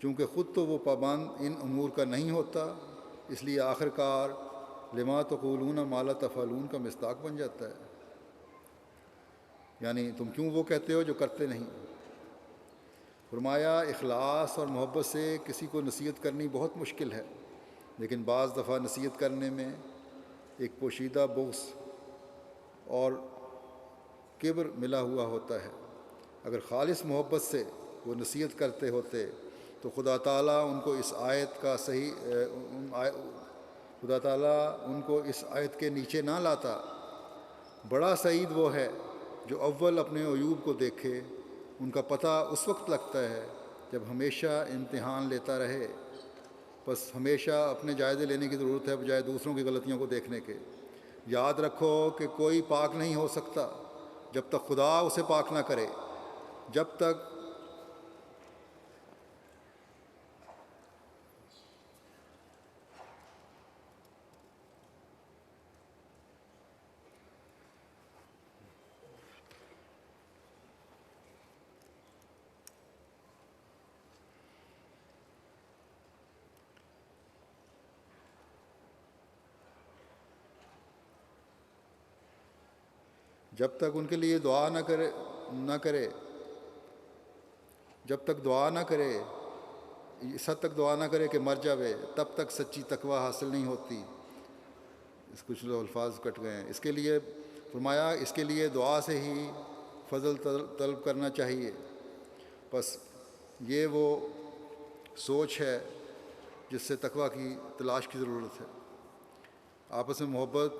چونکہ خود تو وہ پابند ان امور کا نہیں ہوتا، اس لیے آخر کار لما تقولون ما لا تفعلون کا مصداق بن جاتا ہے، یعنی تم کیوں وہ کہتے ہو جو کرتے نہیں۔ فرمایا اخلاص اور محبت سے کسی کو نصیحت کرنی بہت مشکل ہے، لیکن بعض دفعہ نصیحت کرنے میں ایک پوشیدہ بغض اور کبر ملا ہوا ہوتا ہے۔ اگر خالص محبت سے وہ نصیحت کرتے ہوتے تو خدا تعالیٰ ان کو اس آیت کا خدا تعالیٰ ان کو اس آیت کے نیچے نہ لاتا۔ بڑا سعید وہ ہے جو اول اپنے عیوب کو دیکھے، ان کا پتہ اس وقت لگتا ہے جب ہمیشہ امتحان لیتا رہے۔ بس ہمیشہ اپنے جائزے لینے کی ضرورت ہے بجائے دوسروں کی غلطیوں کو دیکھنے کے۔ یاد رکھو کہ کوئی پاک نہیں ہو سکتا جب تک خدا اسے پاک نہ کرے۔ جب تک ان کے لیے دعا نہ کرے جب تک دعا نہ کرے اس حد تک دعا نہ کرے کہ مر جاوے، تب تک سچی تقوی حاصل نہیں ہوتی۔ اس کچھ الفاظ کٹ گئے ہیں۔ اس کے لیے فرمایا اس کے لیے دعا سے ہی فضل طلب کرنا چاہیے۔ بس یہ وہ سوچ ہے جس سے تقوی کی تلاش کی ضرورت ہے۔ آپس میں محبت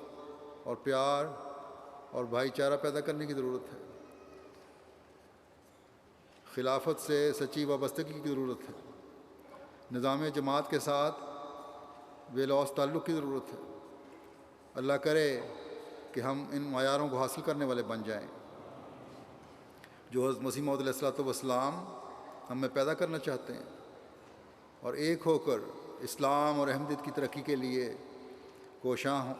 اور پیار اور بھائی چارہ پیدا کرنے کی ضرورت ہے۔ خلافت سے سچی وابستگی کی ضرورت ہے۔ نظام جماعت کے ساتھ بے لوث تعلق کی ضرورت ہے۔ اللہ کرے کہ ہم ان معیاروں کو حاصل کرنے والے بن جائیں جو حضرت مسیح موعود علیہ السلام ہم میں پیدا کرنا چاہتے ہیں، اور ایک ہو کر اسلام اور احمدیت کی ترقی کے لیے کوشاں ہوں۔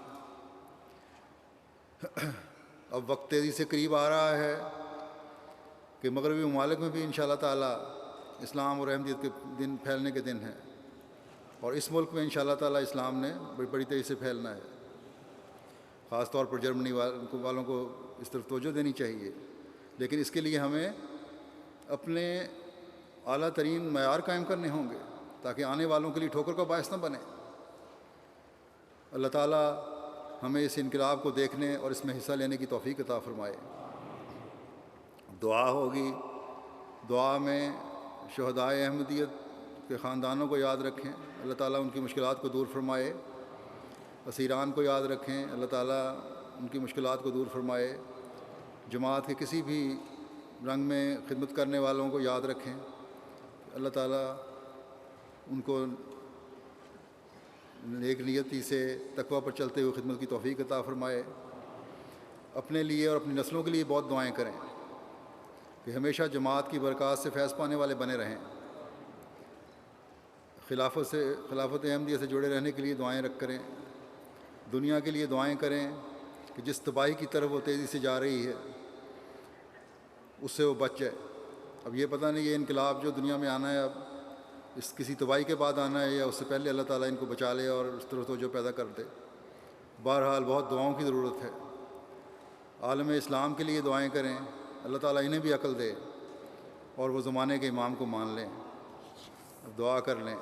اب وقت تیزی سے قریب آ رہا ہے کہ مغربی ممالک میں بھی انشاءاللہ تعالیٰ اسلام اور احمدیت کے دن پھیلنے کے دن ہیں، اور اس ملک میں انشاءاللہ تعالیٰ اسلام نے بڑی تیزی سے پھیلنا ہے۔ خاص طور پر جرمنی والوں کو اس طرف توجہ دینی چاہیے، لیکن اس کے لیے ہمیں اپنے اعلیٰ ترین معیار قائم کرنے ہوں گے تاکہ آنے والوں کے لیے ٹھوکر کا باعث نہ بنے۔ اللہ تعالیٰ ہمیں اس انقلاب کو دیکھنے اور اس میں حصہ لینے کی توفیق عطا فرمائے۔ دعا ہوگی، دعا میں شہدائے احمدیت کے خاندانوں کو یاد رکھیں، اللہ تعالیٰ ان کی مشکلات کو دور فرمائے۔ اسیران کو یاد رکھیں، اللہ تعالیٰ ان کی مشکلات کو دور فرمائے۔ جماعت کے کسی بھی رنگ میں خدمت کرنے والوں کو یاد رکھیں، اللہ تعالیٰ ان کو نیک نیتی سے تقوی پر چلتے ہوئے خدمت کی توفیق عطا فرمائے۔ اپنے لیے اور اپنی نسلوں کے لیے بہت دعائیں کریں کہ ہمیشہ جماعت کی برکات سے فیض پانے والے بنے رہیں۔ خلافت احمدیہ سے جڑے رہنے کے لیے دعائیں کریں۔ دنیا کے لیے دعائیں کریں کہ جس تباہی کی طرف وہ تیزی سے جا رہی ہے اس سے وہ بچ جائے۔ اب یہ پتہ نہیں یہ انقلاب جو دنیا میں آنا ہے اب اس کسی تباہی کے بعد آنا ہے یا اس سے پہلے اللہ تعالیٰ ان کو بچا لے اور اس طرح توجہ پیدا کر دے۔ بہرحال بہت دعاؤں کی ضرورت ہے۔ عالم اسلام کے لیے دعائیں کریں، اللہ تعالیٰ انہیں بھی عقل دے اور وہ زمانے کے امام کو مان لیں۔ اب دعا کر لیں۔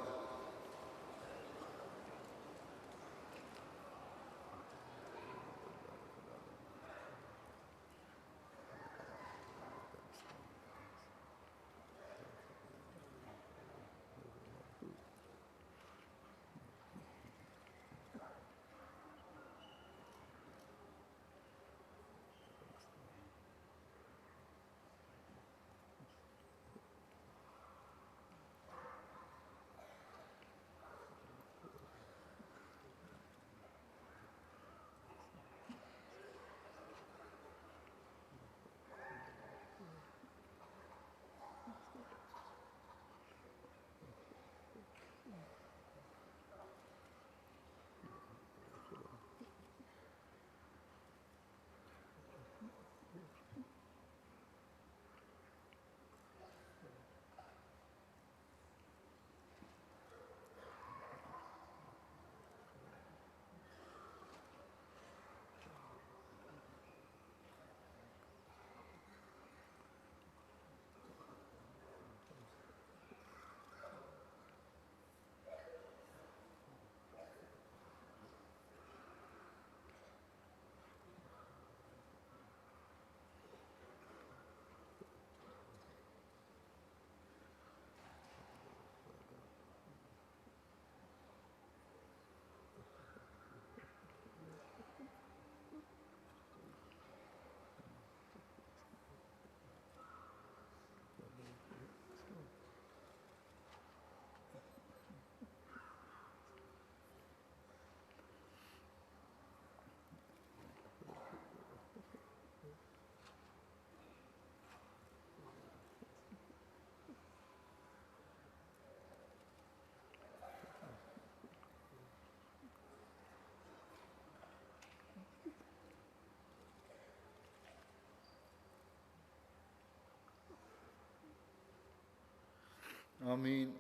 آمین.